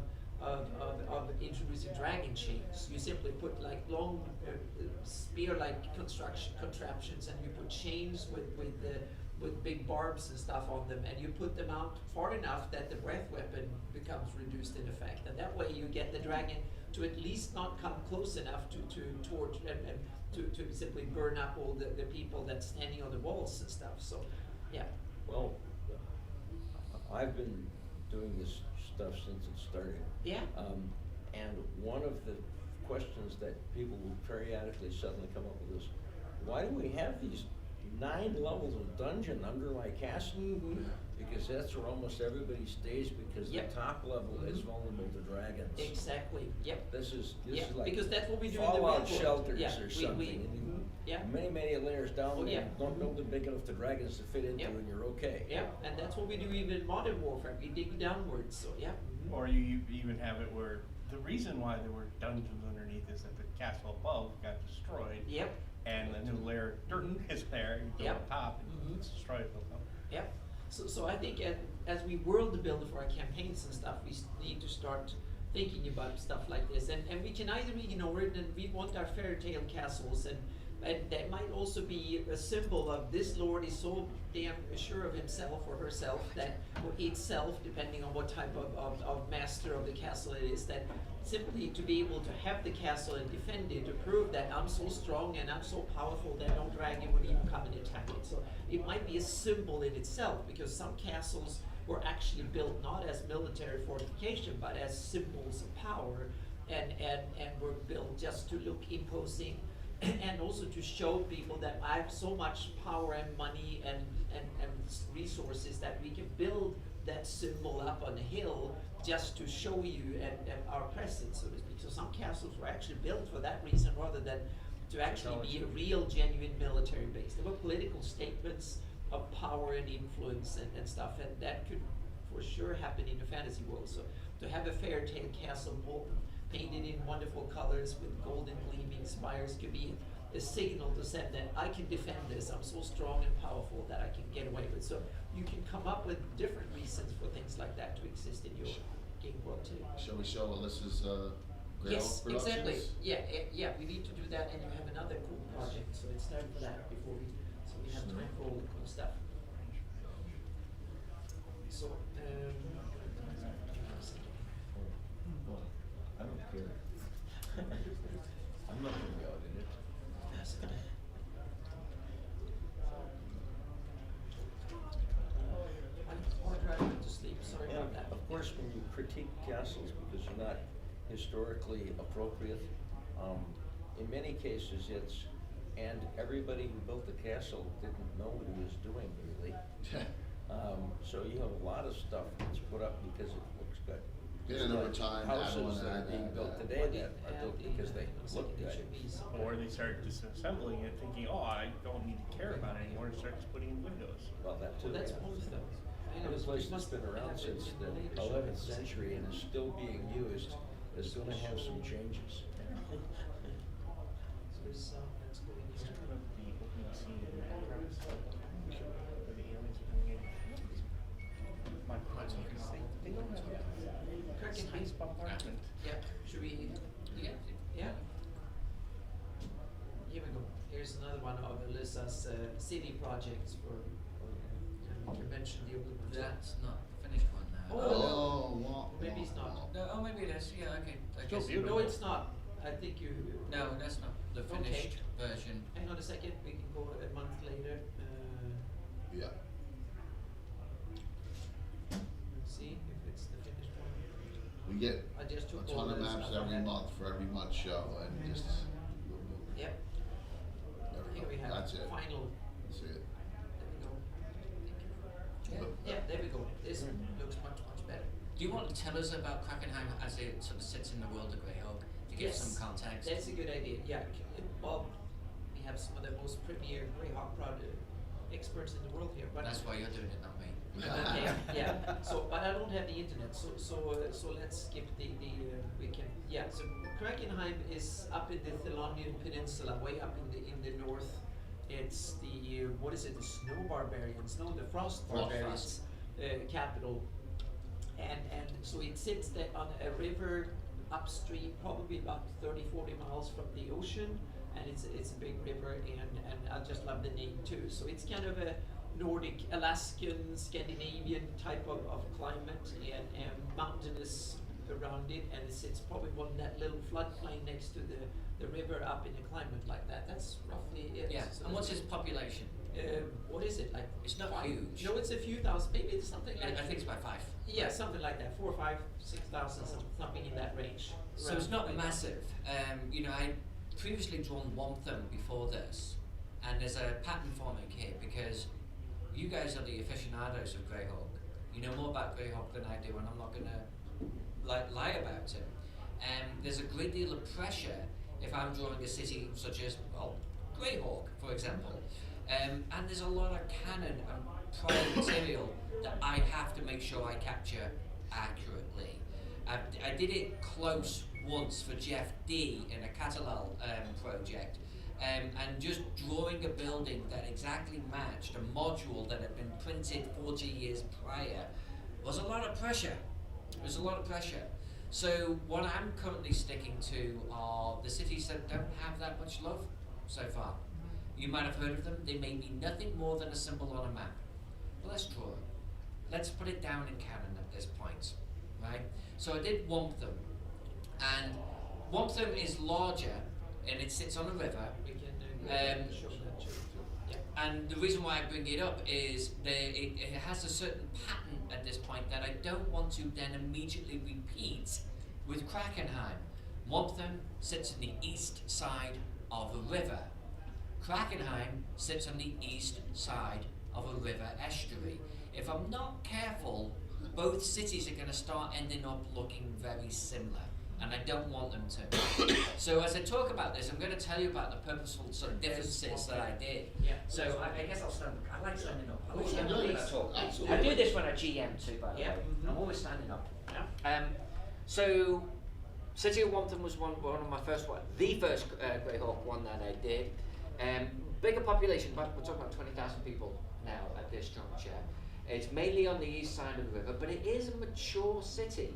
introducing dragon chains. You simply put like long spear-like contraptions, and you put chains with big barbs and stuff on them, and you put them out far enough that the breath weapon becomes reduced in effect, and that way you get the dragon to at least not come close enough to torch and to simply burn up all the people that's standing on the walls and stuff. So, yeah. Well, I've been doing this stuff since it started. Yeah. And one of the questions that people will periodically suddenly come up with is, why do we have these 9 levels of dungeon under my castle? Mm-hmm. Because that's where almost everybody stays, because Yep. the top level is Mhm. vulnerable to dragons. Exactly. Yep. This is Yeah, like because that's what we do in the fallout real world. shelters Yeah, or we- something. and you- mhm, yeah. Many layers down Oh, there. yeah. Don't build it big enough for dragons to fit into, Yep. and you're okay. Yeah, and that's what we do even in Modern Warfare. We dig downwards. So yeah. Mhm. Or you even have it where the reason why there were dungeons underneath is that the castle above got destroyed. Yep. And a new layer of dirt Mhm. is there, you build Yep. on top, and Mhm. it's destroyed. Yep. So I think as we world build for our campaigns and stuff, we need to start thinking about stuff like this, and we can either ignore it, and we want our fairy tale castles, and that might also be a symbol of this lord is so damn sure of himself or herself that, or itself, depending on what type of master of the castle it is, that simply to be able to have the castle and defend it, to prove that I'm so strong and I'm so powerful that no dragon would even come and attack it. So it might be a symbol in itself, because some castles were actually built not as military fortification, but as symbols of power, and were built just to look imposing, and also to show people that I have so much power and money and resources that we can build that symbol up on a hill just to show you and our presence, so to speak. So some castles were actually built for that reason, rather than to actually be a real, genuine military base. They were political statements of power and influence and stuff, and that could for sure happen in the fantasy world. So to have a fairy tale castle painted in wonderful colors with golden gleaming spires could be a signal to send that I can defend this. I'm so strong and powerful that I can get away with. So you can come up with different reasons for things like that to exist in your game world too. Shall we show Alyssa's Grail Yes, productions? exactly. Yeah, we need to do that, and you have another cool project, so it's time for that before so we have time for all the cool stuff. So, I don't care. I'm not gonna be out in it. that's good. I'm driving to sleep, sorry And about that. of course, when you critique castles because you're not historically appropriate, in many cases it's, and everybody who built the castle didn't know what he was doing really. So you have a lot of stuff that's put up because it looks good. Yeah, and over time, add Houses on, that are add, being add, built add. today that are built because they look good. Or they start disassembling it, thinking, oh, I don't need to care about it anymore, and start just putting in windows. Well, that too. Well, that's yeah. both of them. Any place that's been around since the 11th century and is still being used is going to have some changes. So this, let's go in Just here. kind of the opening scene in Minecraft, where the aliens are coming in. My question is, they don't have space bombardment. Yeah, should we, yeah. Here we go. Here's another one of Alyssa's city projects for you mentioned the open ones. That's not the finished one now. Oh, wow. Maybe it's not. No, oh, maybe it is. Yeah, okay. I Still guess. beautiful. No, it's not. I think you. No, that's not the Okay. finished version. Hang on a second. We can go a month later. Yeah. Let's see if it's the finished one. We get I just a took ton all of the maps stuff every I had. month for every month show, and just Yep. there we Here we go. have That's it. final. That's it. There we go. Thank you. Yeah. Yeah, there we go. This looks much better. Do you want to tell us about Krakenheim as it sort of sits in the world of Greyhawk to give Yes, some context? That's a good idea. Yeah. Well, we have some of the most premier Greyhawk experts in the world here, but That's why you're doing it, not me. Okay, yeah. So, but I don't have the internet. So let's skip we can. Yeah. So Krakenheim is up in the Thelonian Peninsula, way up in the north. It's the what is it? The snow barbarians? No, the frost barbarians capital. And so it sits there on a river upstream, probably about 30-40 miles from the ocean, and it's a big river, and I just love the name too. So it's kind of a Nordic, Alaskan, Scandinavian type of climate, and mountainous around it, and it sits probably on that little floodplain next to the river up in a climate like that. That's roughly it. Yeah. So And what's its population? what is it like? It's not 5? huge. No, it's a few thousand. Maybe it's something like. I think it's about 5. Yeah, something like that. 4, 5, 6,000, something in that range. So it's not Around massive. You know, I previously drawn Wantham before this, and there's a pattern forming here because you guys are the aficionados of Greyhawk. You know more about Greyhawk than I do, and I'm not going to lie about it. There's a great deal of pressure if I'm drawing a city such as, well, Greyhawk, for example. And there's a lot of canon and prior material that I have to make sure I capture accurately. I did it close once for Jeff D in a Catalan project, and just drawing a building that exactly matched a module that had been printed 40 years prior was a lot of pressure. It was a lot of pressure. So what I'm currently sticking to are the cities that don't have that much love so far. You might have heard of them. They may be nothing more than a symbol on a map. But let's draw it. Let's put it down in canon at this point, right? So I did Wantham, and Wantham is larger, and it sits on a river. We can show that too. Yeah. And the reason why I bring it up is it has a certain pattern at this point that I don't want to then immediately repeat with Krakenheim. Wantham sits on the east side of a river. Krakenheim sits on the east side of a river estuary. If I'm not careful, both cities are going to start ending up looking very similar, and I don't want them to. So as I talk about this, I'm going to tell you about the purposeful sort of differences that I did. Yeah. So I guess I'll stand. I like standing up. I like Oh, standing up yeah, when I talk. absolutely. I do this when I GM too, by the Yeah. way. Mhm. I'm always standing up. Yeah. So City of Wantham was one of my first one, the first Greyhawk one that I did. Bigger population, but we're talking about 20,000 people now at this juncture. It's mainly on the east side of the river, but it is a mature city.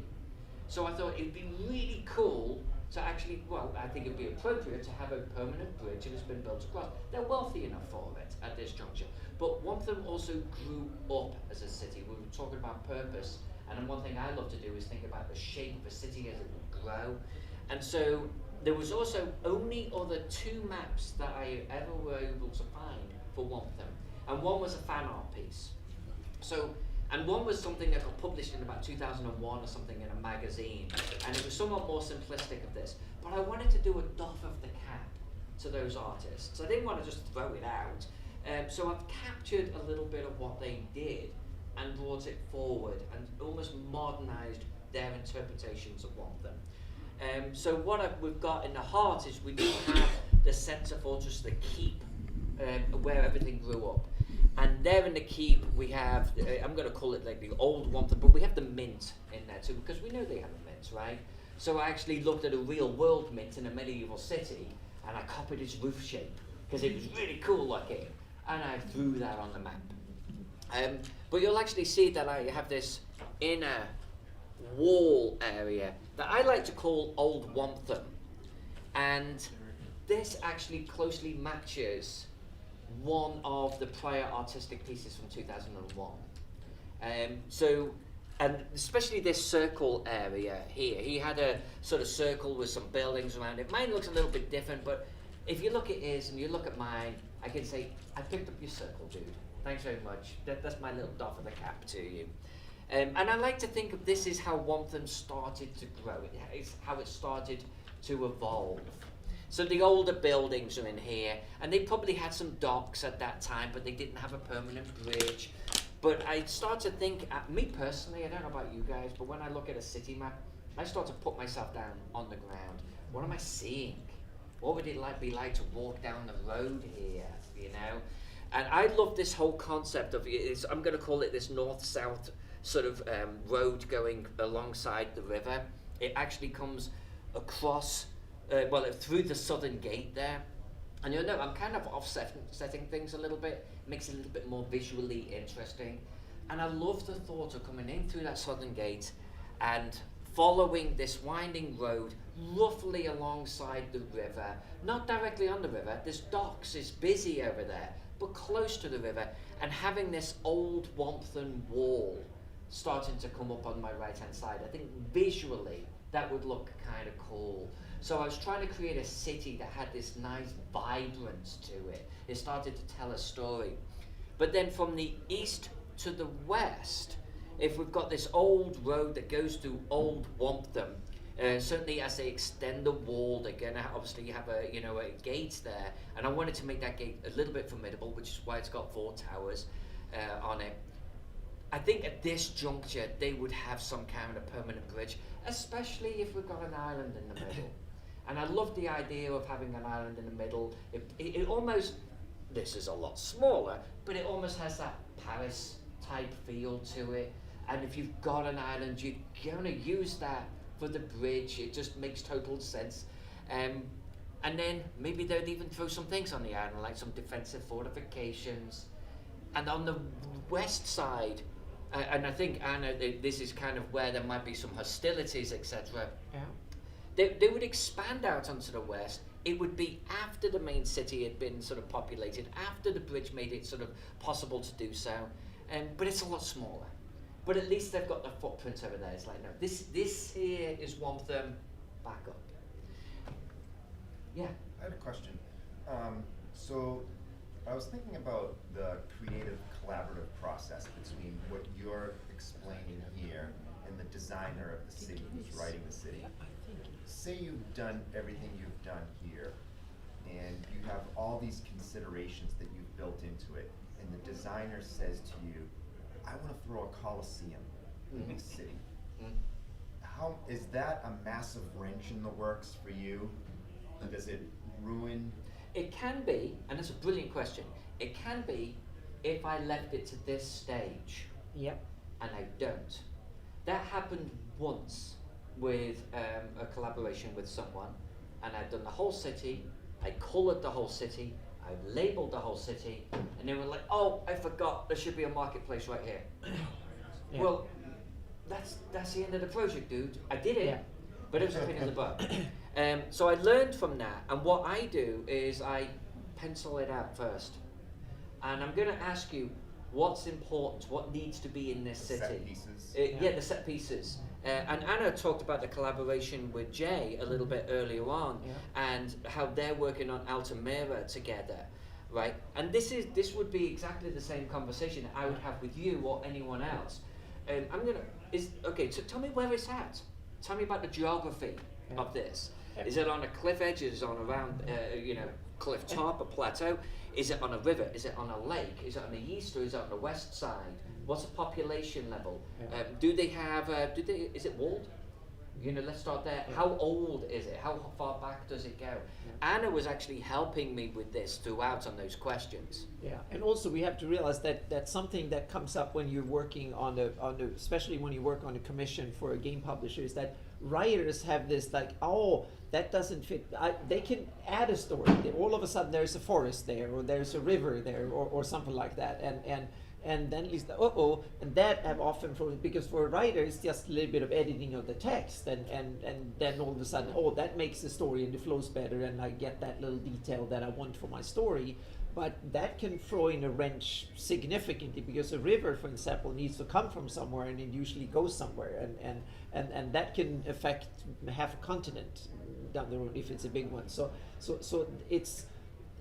So I thought it'd be really cool to actually, well, I think it'd be appropriate to have a permanent bridge that has been built across. They're wealthy enough for it at this juncture. But Wantham also grew up as a city. We were talking about purpose, and then one thing I love to do is think about the shape of a city as it would grow. And so there was also only other 2 maps that I ever were able to find for Wantham, and one was a fan art piece. So, and one was something that got published in about 2001 or something in a magazine, and it was somewhat more simplistic of this. But I wanted to do a doff of the cap to those artists. I didn't want to just throw it out. So I've captured a little bit of what they did and brought it forward and almost modernized their interpretations of Wantham. So what we've got in the heart is we do have the centre fortress, the keep, where everything grew up. And there in the keep we have, I'm going to call it like the old Wantham, but we have the mint in there too, because we know they have a mint, right? So I actually looked at a real world mint in a medieval city, and I copied its roof shape, because it was really cool looking, and I threw that on the map. But you'll actually see that I have this inner wall area that I like to call Old Wantham, and this actually closely matches one of the prior artistic pieces from 2001. And especially this circle area here. He had a sort of circle with some buildings around it. Mine looks a little bit different, but if you look at his and you look at mine, I can say, I picked up your circle, dude. Thanks very much. That's my little doff of the cap to you. And I like to think of this as how Wantham started to grow. It's how it started to evolve. So the older buildings are in here, and they probably had some docks at that time, but they didn't have a permanent bridge. But I start to think, me personally, I don't know about you guys, but when I look at a city map, I start to put myself down on the ground. What am I seeing? What would it be like to walk down the road here, you know? And I love this whole concept of I'm going to call it this north-south sort of road going alongside the river. It actually comes across, through the southern gate there. And you'll know I'm kind of offsetting things a little bit, makes it a little bit more visually interesting. And I love the thought of coming in through that southern gate and following this winding road roughly alongside the river, not directly on the river. There's docks, it's busy over there, but close to the river, and having this old Wampton wall starting to come up on my right hand side. I think visually that would look kind of cool. So I was trying to create a city that had this nice vibrance to it. It started to tell a story. But then from the east to the west, if we've got this old road that goes through Old Wampton, certainly as they extend the wall, they're going to obviously have a gate there. And I wanted to make that gate a little bit formidable, which is why it's got 4 towers on it. I think at this juncture, they would have some kind of permanent bridge, especially if we've got an island in the middle. And I love the idea of having an island in the middle. It almost, this is a lot smaller, but it almost has that Paris type feel to it. And if you've got an island, you're going to use that for the bridge. It just makes total sense. And then maybe they'd even throw some things on the island, like some defensive fortifications. And on the west side, and I think, Anna, this is kind of where there might be some hostilities, etc. Yeah. They would expand out onto the west. It would be after the main city had been sort of populated, after the bridge made it sort of possible to do so. But it's a lot smaller. But at least they've got the footprint over there. It's like, no, this here is one of them. Back up. Yeah. I had a question. So I was thinking about the creative collaborative process between what you're explaining here and the designer of the city who's writing the city. Say you've done everything you've done here, and you have all these considerations that you've built into it, and the designer says to you, I want to throw a coliseum in the city. How is that a massive wrench in the works for you? Does it ruin? It can be, and that's a brilliant question. It can be if I left it to this stage. Yep. And I don't. That happened once with a collaboration with someone, and I'd done the whole city, I coloured the whole city, I labelled the whole city, and they were like, oh, I forgot, there should be a marketplace right here. Yeah. Well, that's the end of the project, dude. I did it, Yeah. but it was a pain in the butt. So I learned from that, and what I do is I pencil it out first. And I'm going to ask you, what's important, what needs to be in this city? Set pieces. Yeah, the set pieces. And Anna talked about the collaboration with Jay a little bit earlier on, and how they're working on Altamira together, right? And this would be exactly the same conversation I would have with you or anyone else. So tell me where it's at. Tell me about the geography of this. Is it on a cliff edge? Is it on around, cliff top, a plateau? Is it on a river? Is it on a lake? Is it on the east or is it on the west side? What's the population level? Do they have? Is it walled? Let's start there. How old is it? How far back does it go? Anna was actually helping me with this throughout on those questions. Yeah, and also we have to realize that that's something that comes up when you're working on the especially when you work on a commission for a game publisher, is that writers have this like, oh, that doesn't fit. They can add a story. All of a sudden there's a forest there, or there's a river there, or something like that, and then at least and that have often because for a writer it's just a little bit of editing of the text, and then all of a sudden, that makes the story and it flows better, and I get that little detail that I want for my story. But that can throw in a wrench significantly, because a river, for example, needs to come from somewhere, and it usually goes somewhere, and that can affect half a continent down the road if it's a big one. So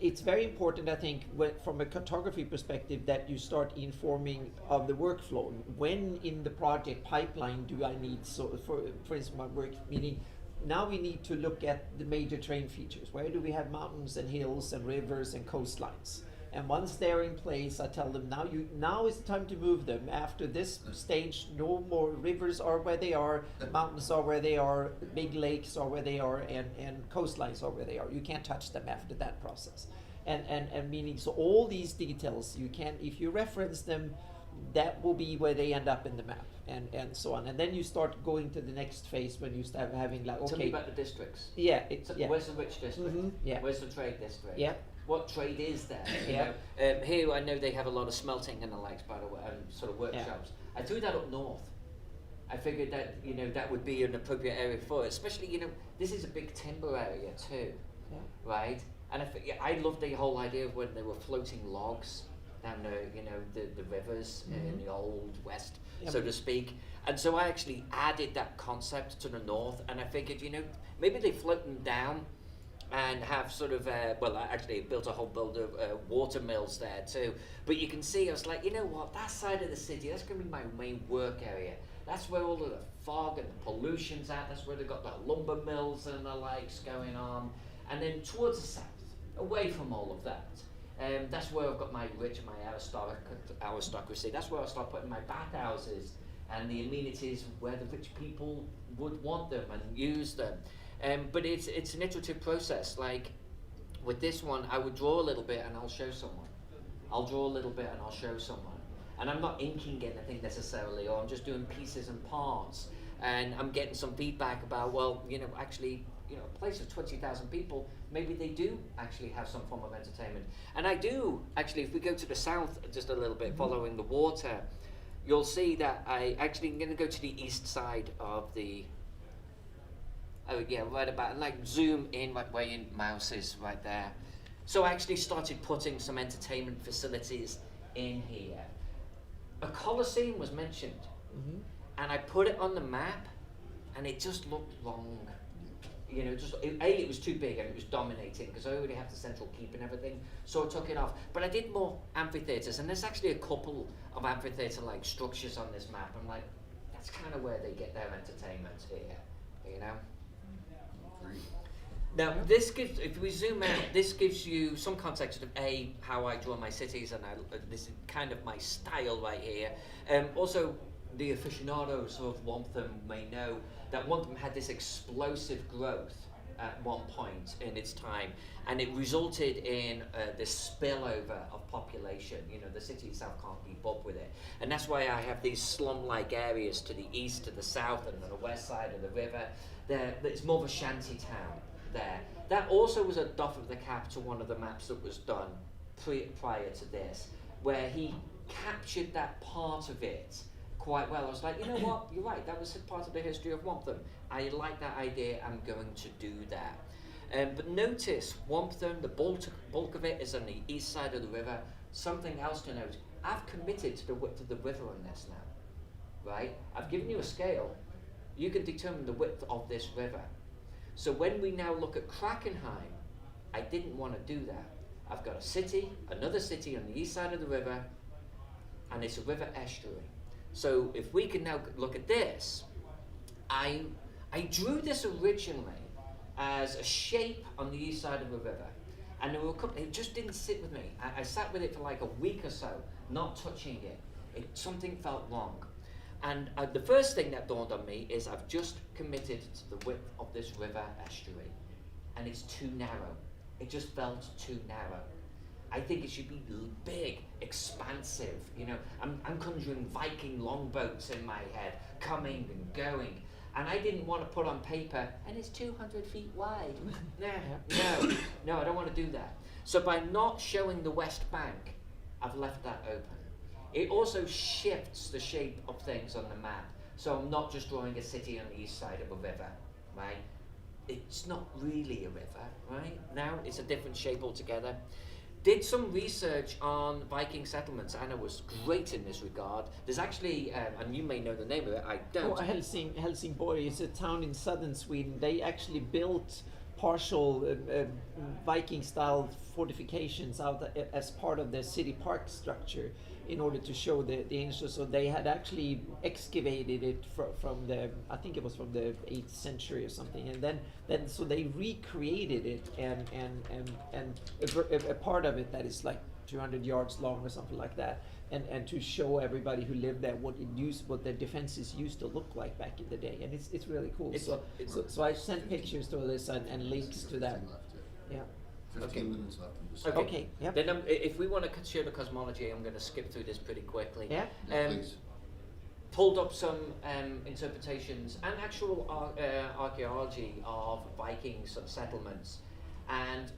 it's very important, I think, from a cartography perspective, that you start informing of the workflow. When in the project pipeline do I need, so for instance, my work, meaning now we need to look at the major terrain features. Where do we have mountains and hills and rivers and coastlines? And once they're in place, I tell them, now is the time to move them. After this stage, no more rivers are where they are, mountains are where they are, big lakes are where they are, and coastlines are where they are. You can't touch them after that process. and meaning, so all these details you can, if you reference them, that will be where they end up in the map, and so on. And then you start going to the next phase when you start having like, Tell me okay, about the districts. yeah, So yeah. where's the rich district? Yeah. Where's the trade district? Yeah. What trade is there? You Yeah. know? Here I know they have a lot of smelting and the likes, by the way, and sort of workshops. I threw that up north. I figured that, you know, that would be an appropriate area for it, especially, you know, this is a big timber area too, Yeah. right? And I love the whole idea of when they were floating logs down the, you know, the rivers in the old west, so to speak. And so I actually added that concept to the north, and I figured, you know, maybe they float them down and have sort of, well, I actually built a whole build of water mills there too. But you can see, I was like, you know what, that side of the city, that's going to be my main work area. That's where all of the fog and the pollution's at. That's where they've got the lumber mills and the likes going on. And then towards the south, away from all of that, that's where I've got my rich, my aristocracy. That's where I start putting my bathhouses and the amenities where the rich people would want them and use them. But it's an iterative process. Like with this one, I would draw a little bit and I'll show someone. I'll draw a little bit and I'll show someone. And I'm not inking anything necessarily, or I'm just doing pieces and parts. And I'm getting some feedback about, well, you know, actually, you know, a place of 20,000 people, maybe they do actually have some form of entertainment. And I do, actually, if we go to the south just a little bit, following the water, you'll see that I actually am going to go to the east side of the, oh yeah, right about, like zoom in right where your mouse is right there. So I actually started putting some entertainment facilities in here. A Colosseum was mentioned, and I put it on the map, and it just looked wrong. You know, just it was too big and it was dominating because I already have the central keep and everything, so I took it off. But I did more amphitheaters, and there's actually a couple of amphitheater-like structures on this map. I'm like, that's kind of where they get their entertainment here, you know. Now, this gives, if we zoom out, this gives you some context of how I draw my cities, and this is kind of my style right here. Also, the aficionados of Wantham may know that Wantham had this explosive growth at one point in its time, and it resulted in this spillover of population. You know, the city itself can't keep up with it, and that's why I have these slum-like areas to the east, to the south, and on the west side of the river. It's more of a shanty town there. That also was a doff of the cap to one of the maps that was done prior to this, where he captured that part of it quite well. I was like, you know what, you're right, that was part of the history of Wantham. I like that idea, I'm going to do that. But notice, Wantham, the bulk of it is on the east side of the river. Something else to note, I've committed to the width of the river on this now, right? I've given you a scale. You can determine the width of this river. So when we now look at Krakenheim, I didn't want to do that. I've got a city, another city on the east side of the river, and it's a river estuary. So if we can now look at this, I drew this originally as a shape on the east side of the river, and there were a couple, it just didn't sit with me. I sat with it for like a week or so, not touching it. Something felt wrong. And the first thing that dawned on me is I've just committed to the width of this river estuary, and it's too narrow. It just felt too narrow. I think it should be big, expansive. You know, I'm conjuring Viking longboats in my head, coming and going. And I didn't want to put on paper, and it's 200 feet wide. No, I don't want to do that. So by not showing the west bank, I've left that open. It also shifts the shape of things on the map. So I'm not just drawing a city on the east side of a river, right? It's not really a river, right? Now it's a different shape altogether. Did some research on Viking settlements. Anna was great in this regard. There's actually, and you may know the name of it, I don't. Oh, Helsingborg is a town in southern Sweden. They actually built partial Viking-style fortifications out as part of the city park structure in order to show the ancient. So they had actually excavated it from the, I think it was from the 8th century or something, and then so they recreated it, and a part of it that is like 200 yards long or something like that, and to show everybody who lived there what the defenses used to look like back in the day, and it's really cool. So I sent pictures to Alyssa and links to that. Yeah. 15 Okay. minutes left in this. Okay. Okay, yep. Then if we want to share the cosmology, I'm going to skip through this pretty quickly. Yeah. Please. Pulled up some interpretations and actual archaeology of Viking settlements, and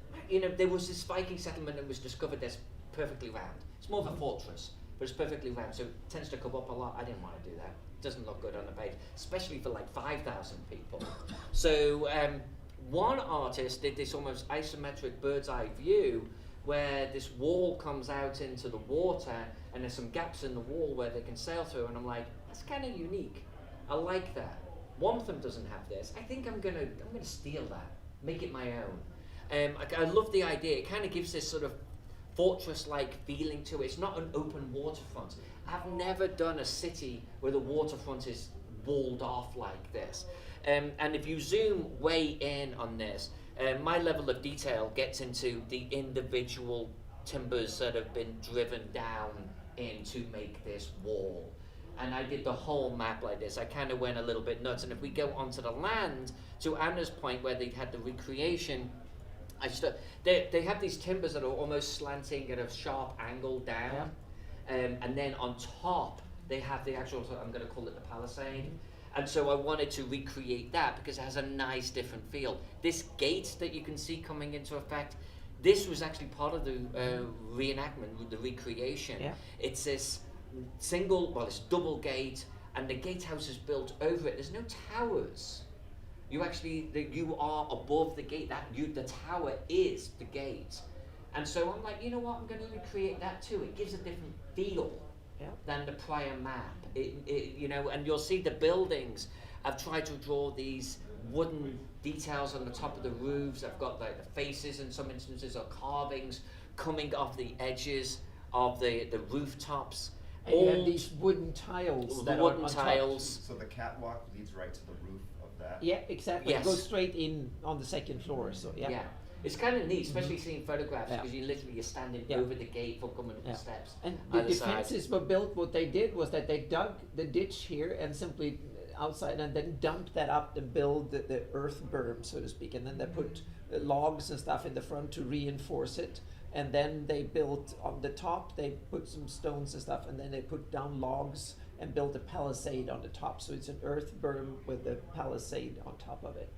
there was this Viking settlement that was discovered that's perfectly round. It's more of a fortress, but it's perfectly round, so it tends to come up a lot. I didn't want to do that. It doesn't look good on the page, especially for like 5,000 people. So one artist did this almost isometric bird's eye view where this wall comes out into the water and there's some gaps in the wall where they can sail through, and I'm like, that's kind of unique. I like that. One of them doesn't have this. I think I'm gonna steal that, make it my own. I love the idea. It kind of gives this sort of fortress-like feeling to it. It's not an open waterfront. I've never done a city where the waterfront is walled off like this. And if you zoom way in on this, my level of detail gets into the individual timbers that have been driven down in to make this wall. And I did the whole map like this. I kind of went a little bit nuts. And if we go onto the land, to Anna's point where they had the recreation, they have these timbers that are almost slanting at a sharp angle down. And then on top, they have the actual, I'm going to call it the palisade. And so I wanted to recreate that because it has a nice different feel. This gate that you can see coming into effect, this was actually part of the reenactment, the recreation. Yeah. It's this it's double gate, and the gatehouse is built over it. There's no towers. You are above the gate. The tower is the gate. And so I'm like, you know what? I'm going to recreate that too. It gives a different feel than the prior map. And you'll see the buildings. I've tried to draw these wooden details on the top of the roofs. I've got like the faces in some instances or carvings coming off the edges of the rooftops. And you have these wooden tiles that wooden are on tiles. So the catwalk leads right to the roof of that? Top. Yeah, exactly. Yes. It goes straight in on the second floor. So Yeah. It's kind of neat, especially seeing photographs, Yeah. because you're standing Yeah. over the gate for coming up the steps. And the either side. defenses were built. What they did was that they dug the ditch here and simply outside, and then dumped that up and build the earth berm, so to speak. And then they put logs and stuff in the front to reinforce it. And then they built on the top. They put some stones and stuff, and then they put down logs and built a palisade on the top. So it's an earth berm with a palisade on top of it.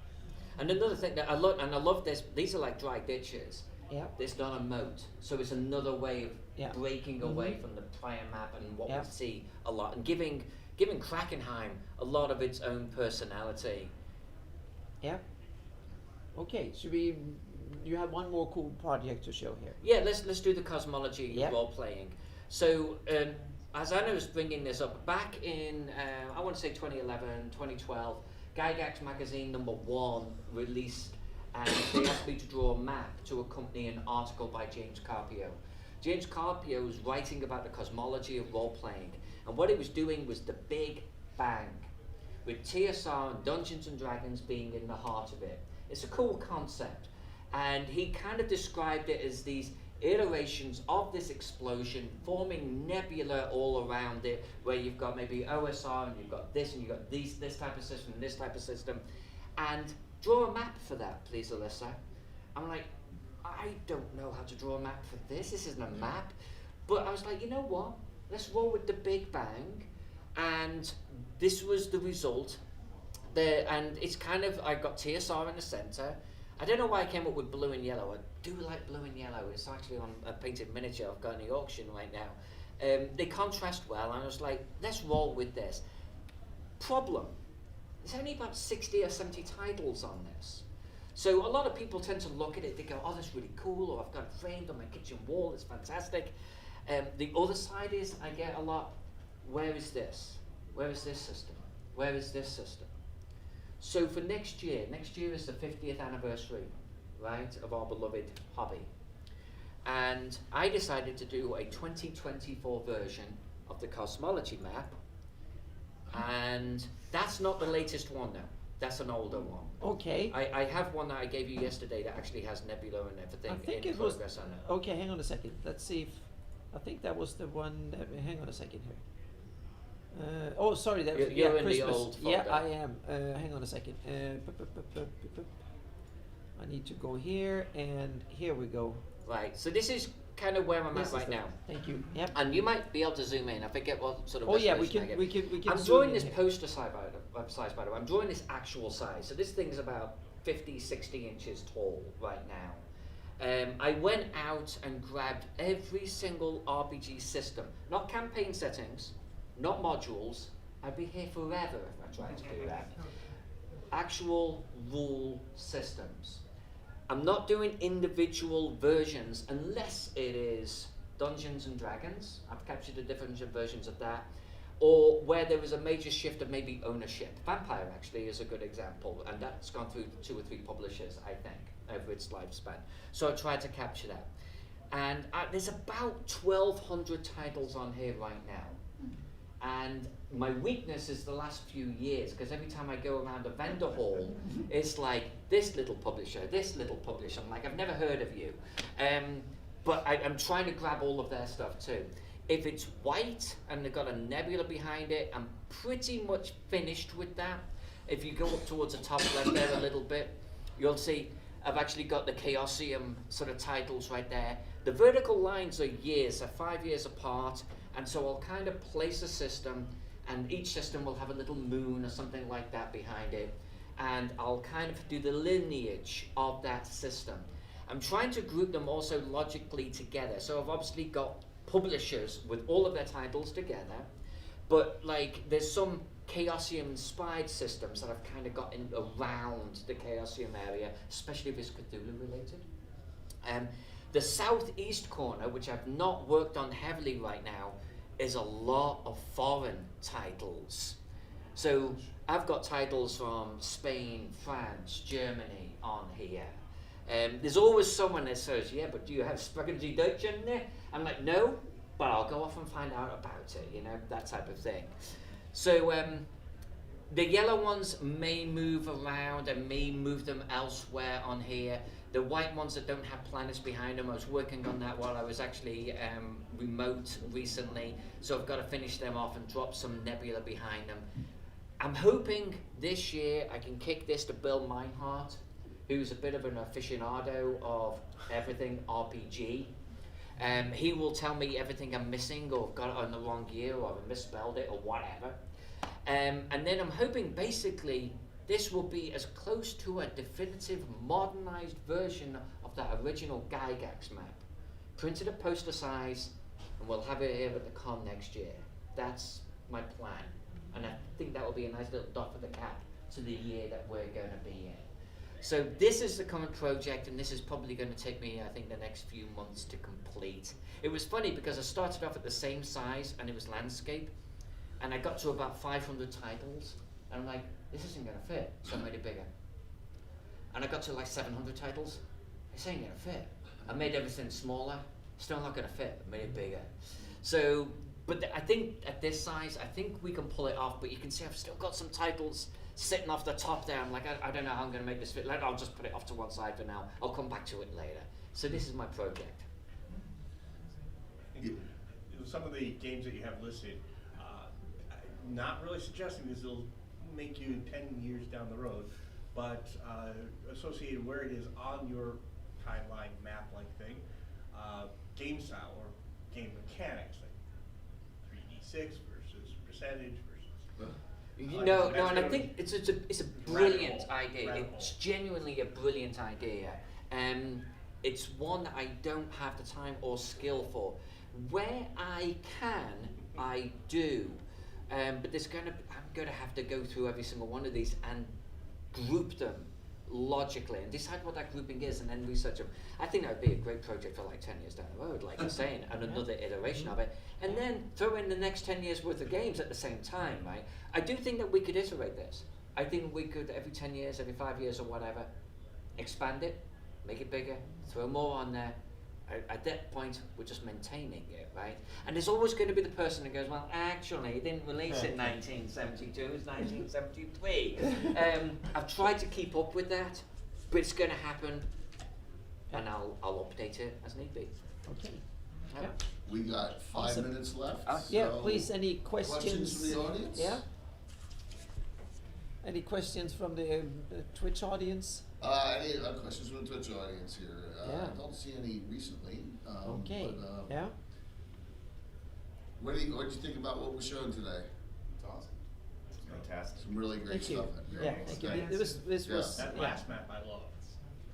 And another thing that I love this, these are like dry ditches. Yeah. It's not a moat. So it's another way of breaking away from the prior map and what we see a lot, and giving Krakenheim a lot of its own personality. Yeah. Okay, you have one more cool project to show here. Yeah, let's do the cosmology Yeah. role playing. So as Anna was bringing this up, back in I want to say 2011, 2012, Gygax magazine #1 released, and they asked me to draw a map to accompany an article by James Carpio. James Carpio was writing about the cosmology of role playing, and what he was doing was the Big Bang, with TSR and Dungeons and Dragons being in the heart of it. It's a cool concept, and he kind of described it as these iterations of this explosion forming nebula all around it, where you've got maybe OSR and you've got this and you've got this type of system and this type of system. And draw a map for that, please, Alyssa. I'm like, I don't know how to draw a map for this. This isn't a map. But I was like, you know what? Let's roll with the Big Bang. And this was the result. And it's kind of, I got TSR in the center. I don't know why I came up with blue and yellow. I do like blue and yellow. It's actually on a painted miniature I've got in the auction right now. They contrast well, and I was like, let's roll with this. Problem, there's only about 60 or 70 titles on this. So a lot of people tend to look at it, they go, oh, that's really cool, or I've got it framed on my kitchen wall, it's fantastic. The other side is, I get a lot, where is this? Where is this system? Where is this system? So for next year is the 50th anniversary, right, of our beloved hobby. And I decided to do a 2024 version of the cosmology map. And that's not the latest one now. That's an older one. Okay. I have one that I gave you yesterday that actually has nebula and everything I think in it was. progress on it. Okay, hang on a second. Let's see if. I think that was the one. Hang on a second here. Oh, sorry. That was, You're in the Christmas. old Yeah, folder. I am. Hang on a second. I need to go here, and here we go. Right, so this is kind of where I'm This at right is the- now. Thank you. Yep. And you might be able to zoom in. I forget what sort of Oh yeah, we resolution I can get. we can I'm zoom drawing in this here. poster size by the way. I'm drawing this actual size. So this thing's about 50, 60 inches tall right now. I went out and grabbed every single RPG system. Not campaign settings, not modules. I'd be here forever if I tried to do that. Actual rule systems. I'm not doing individual versions unless it is Dungeons and Dragons. I've captured the different versions of that. Or where there was a major shift of maybe ownership. Vampire actually is a good example, and that's gone through 2 or 3 publishers, I think, over its lifespan. So I tried to capture that. And there's about 1,200 titles on here right now. And my weakness is the last few years, because every time I go around a vendor hall, it's like this little publisher. I'm like, I've never heard of you. But I'm trying to grab all of their stuff too. If it's white and they've got a nebula behind it, I'm pretty much finished with that. If you go up towards the top left there a little bit, you'll see I've actually got the Chaosium sort of titles right there. The vertical lines are years, they're 5 years apart, and so I'll kind of place a system, and each system will have a little moon or something like that behind it, and I'll kind of do the lineage of that system. I'm trying to group them also logically together, so I've obviously got publishers with all of their titles together, but like there's some Chaosium inspired systems that I've kind of got in around the Chaosium area, especially if it's Cthulhu related. The southeast corner, which I've not worked on heavily right now, is a lot of foreign titles. So I've got titles from Spain, France, Germany on here. There's always someone that says, yeah, but do you have Sprechen Sie Deutsch in there? I'm like, no, but I'll go off and find out about it, you know, that type of thing. So the yellow ones may move around and may move them elsewhere on here. The white ones that don't have planets behind them, I was working on that while I was actually remote recently, so I've got to finish them off and drop some nebula behind them. I'm hoping this year I can kick this to Bill Meinhardt, who's a bit of an aficionado of everything RPG. He will tell me everything I'm missing, or got it on the wrong year, or I misspelled it, or whatever. And then I'm hoping basically this will be as close to a definitive modernized version of that original Gygax map. Printed at poster size, and we'll have it here at the con next year. That's my plan. And I think that will be a nice little dot for the cap to the year that we're going to be in. So this is the current project, and this is probably going to take me, I think, the next few months to complete. It was funny because I started off at the same size, and it was landscape, and I got to about 500 titles, and I'm like, this isn't going to fit, so I made it bigger. And I got to like 700 titles, this ain't going to fit. I made everything smaller, still not going to fit, I made it bigger. So, but I think at this size, I think we can pull it off, but you can see I've still got some titles sitting off the top there. I'm like, I don't know how I'm going to make this fit. I'll just put it off to one side for now. I'll come back to it later. So this is my project. Some of the games that you have listed, not really suggesting this will make you 10 years down the road, but associated where it is on your timeline map-like thing, game style or game mechanics, like 3d6 versus percentage versus... No, and I think it's a brilliant idea. It's genuinely a brilliant idea. It's one that I don't have the time or skill for. Where I can, I do. But I'm going to have to go through every single one of these and group them logically and decide what that grouping is, and then research them. I think that would be a great project for like 10 years down the road, like you're saying, and another iteration of it. And then throw in the next 10 years worth of games at the same time, right? I do think that we could iterate this. I think we could, every 10 years, every 5 years or whatever, expand it, make it bigger, throw more on there. At that point, we're just maintaining it, right? And there's always going to be the person that goes, well, actually, it didn't release in 1972, it was 1973. I've tried to keep up with that, but it's going to happen, and I'll update it as need be. Okay. Yeah. We got 5 minutes left. Yeah, so please, any questions? Questions from the audience? Yeah? Any questions from the Twitch audience? Any questions from the Twitch audience here? Yeah. I don't see any recently. Okay. But, Yeah. What did you think about what was shown today? It's awesome. Fantastic. Some really great Thank you. stuff. Yeah, thank you. This Yeah. was That yeah. last map I loved.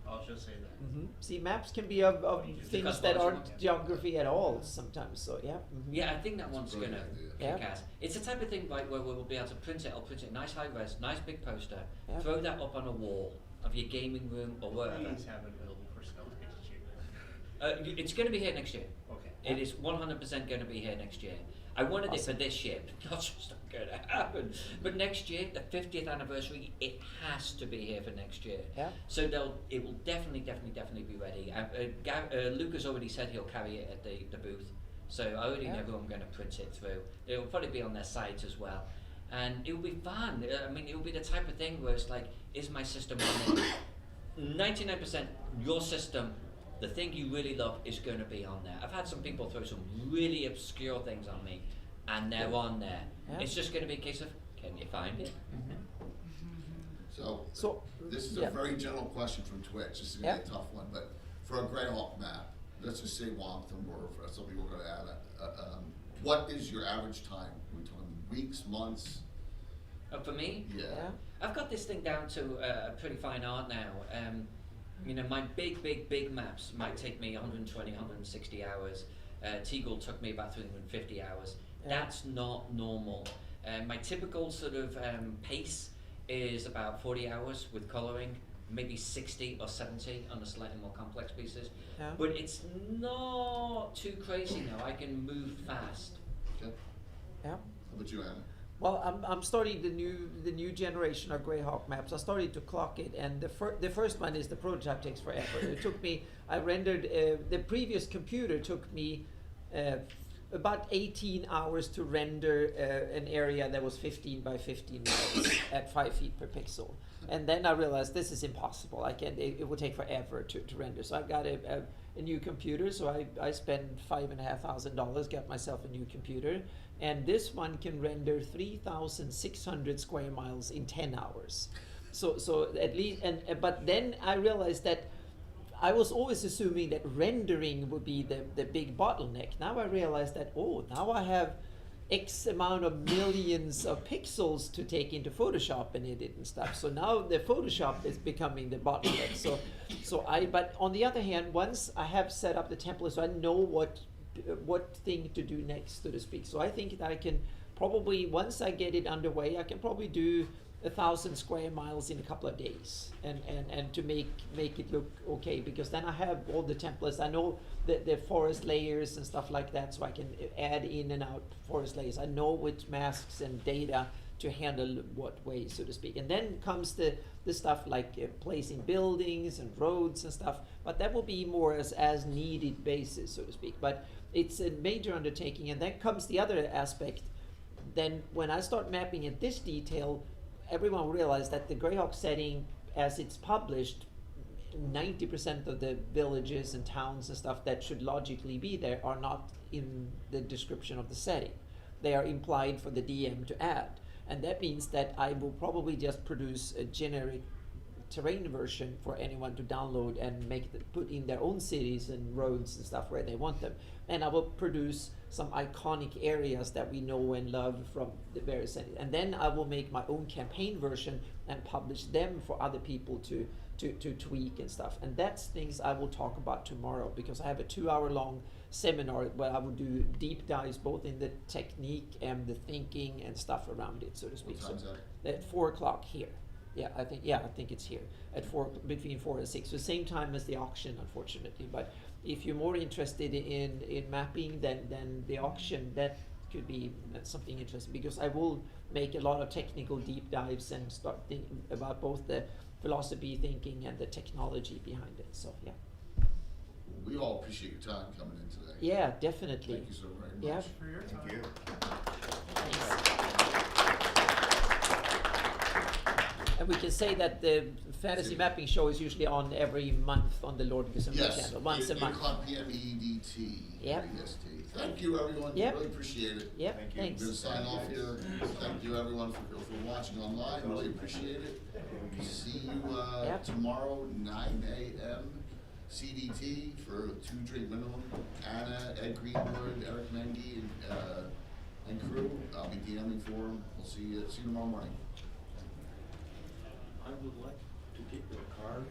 I'll just say that. Mhm. See, maps can be of things Because that those aren't ones- geography at all sometimes. So yeah. Mhm. Yeah, I think that one's a brilliant gonna idea. kick Yeah. ass. It's the type of thing like where we'll be able to print it. I'll print it nice high res, nice big poster. Yeah. Throw that up on a wall of your gaming room or wherever. Please have it available for snow days cheaper. It's going to be here next year. Okay. It is 100% going to be here next year. I wanted it for this year, but that's just not going to happen. But next year, the 50th anniversary, it has to be here for next year. Yeah. So it will definitely be ready. Luke has already said he'll carry it at the booth, so I already know who I'm going to print it through. It will probably be on their site as well, and it will be fun. I mean, it will be the type of thing where it's like, is my system running? 99% your system. The thing you really love is going to be on there. I've had some people throw some really obscure things on me, and they're on there. Yeah. It's just going to be a case of, can you find it? So this is yeah. a very general question from Twitch. This is going to be a tough one, but for a Greyhawk map, let's just say Wantham, or for some people are going to add it. What is your average time? Are we talking weeks, months? For me, Yeah. I've got this thing down to a pretty fine art now. My big maps might take me 120, 160 hours. Teagle took me about 350 hours. Yeah. That's not normal. My typical sort of pace is about 40 hours with colouring, maybe 60 or 70 on the slightly more complex pieces. Yeah. But it's not too crazy now. I can move fast. Okay. Yeah. How about you, Anna? Well, I'm starting the new generation of Greyhawk maps. I started to clock it, and the first one is the prototype takes forever. It took me. I rendered the previous computer took me about 18 hours to render an area that was 15 by 15 miles at 5 feet per pixel, and then I realized this is impossible. It would take forever to render. So I got a new computer. So I spent $5,500, got myself a new computer. And this one can render 3,600 square miles in 10 hours. So at least, but then I realized that I was always assuming that rendering would be the big bottleneck. Now I realize that, now I have X amount of millions of pixels to take into Photoshop and edit and stuff. So now the Photoshop is becoming the bottleneck. But on the other hand, once I have set up the template, so I know what thing to do next, so to speak. So I think that I can probably, once I get it underway, I can probably do 1,000 square miles in a couple of days, and to make it look okay, because then I have all the templates. I know the forest layers and stuff like that, so I can add in and out forest layers. I know which masks and data to handle what way, so to speak. And then comes the stuff like placing buildings and roads and stuff, but that will be more as needed basis, so to speak. But it's a major undertaking. And then comes the other aspect. Then when I start mapping at this detail, everyone realized that the Greyhawk setting, as it's published, 90% of the villages and towns and stuff that should logically be there are not in the description of the setting. They are implied for the DM to add. And that means that I will probably just produce a generic terrain version for anyone to download and put in their own cities and roads and stuff where they want them. And I will produce some iconic areas that we know and love from the various settings. And then I will make my own campaign version and publish them for other people to tweak and stuff. And that's things I will talk about tomorrow, because I have a 2-hour-long seminar where I will do deep dives both in the technique and the thinking and stuff around it, so to speak. What time's that? At 4 o'clock here. I think it's here at between 4 and 6. So same time as the auction, unfortunately. But if you're more interested in mapping than the auction, that could be something interesting, because I will make a lot of technical deep dives and start thinking about both the philosophy thinking and the technology behind it. So yeah. We all appreciate your time coming in today. Yeah, definitely. Thank you so very much. Yeah. For your time. Thank you. Thanks. And we can say that the fantasy mapping show is usually on every month on the Lord Gazumba Yes, channel, once a 8 month. o'clock PM EDT. Yep. EST. Thank you, everyone. Yep. Really appreciate it. Yep, Thank you. I'm gonna thanks. sign off here. Thank you, everyone, for watching online. Really appreciate it. See you Yep. tomorrow, 9 a.m. CDT for 2 drink minimum. Anna, Ed Greenwood, Eric Mendy, and crew. I'll be DMing for them. We'll see you tomorrow morning. I would like to get your card.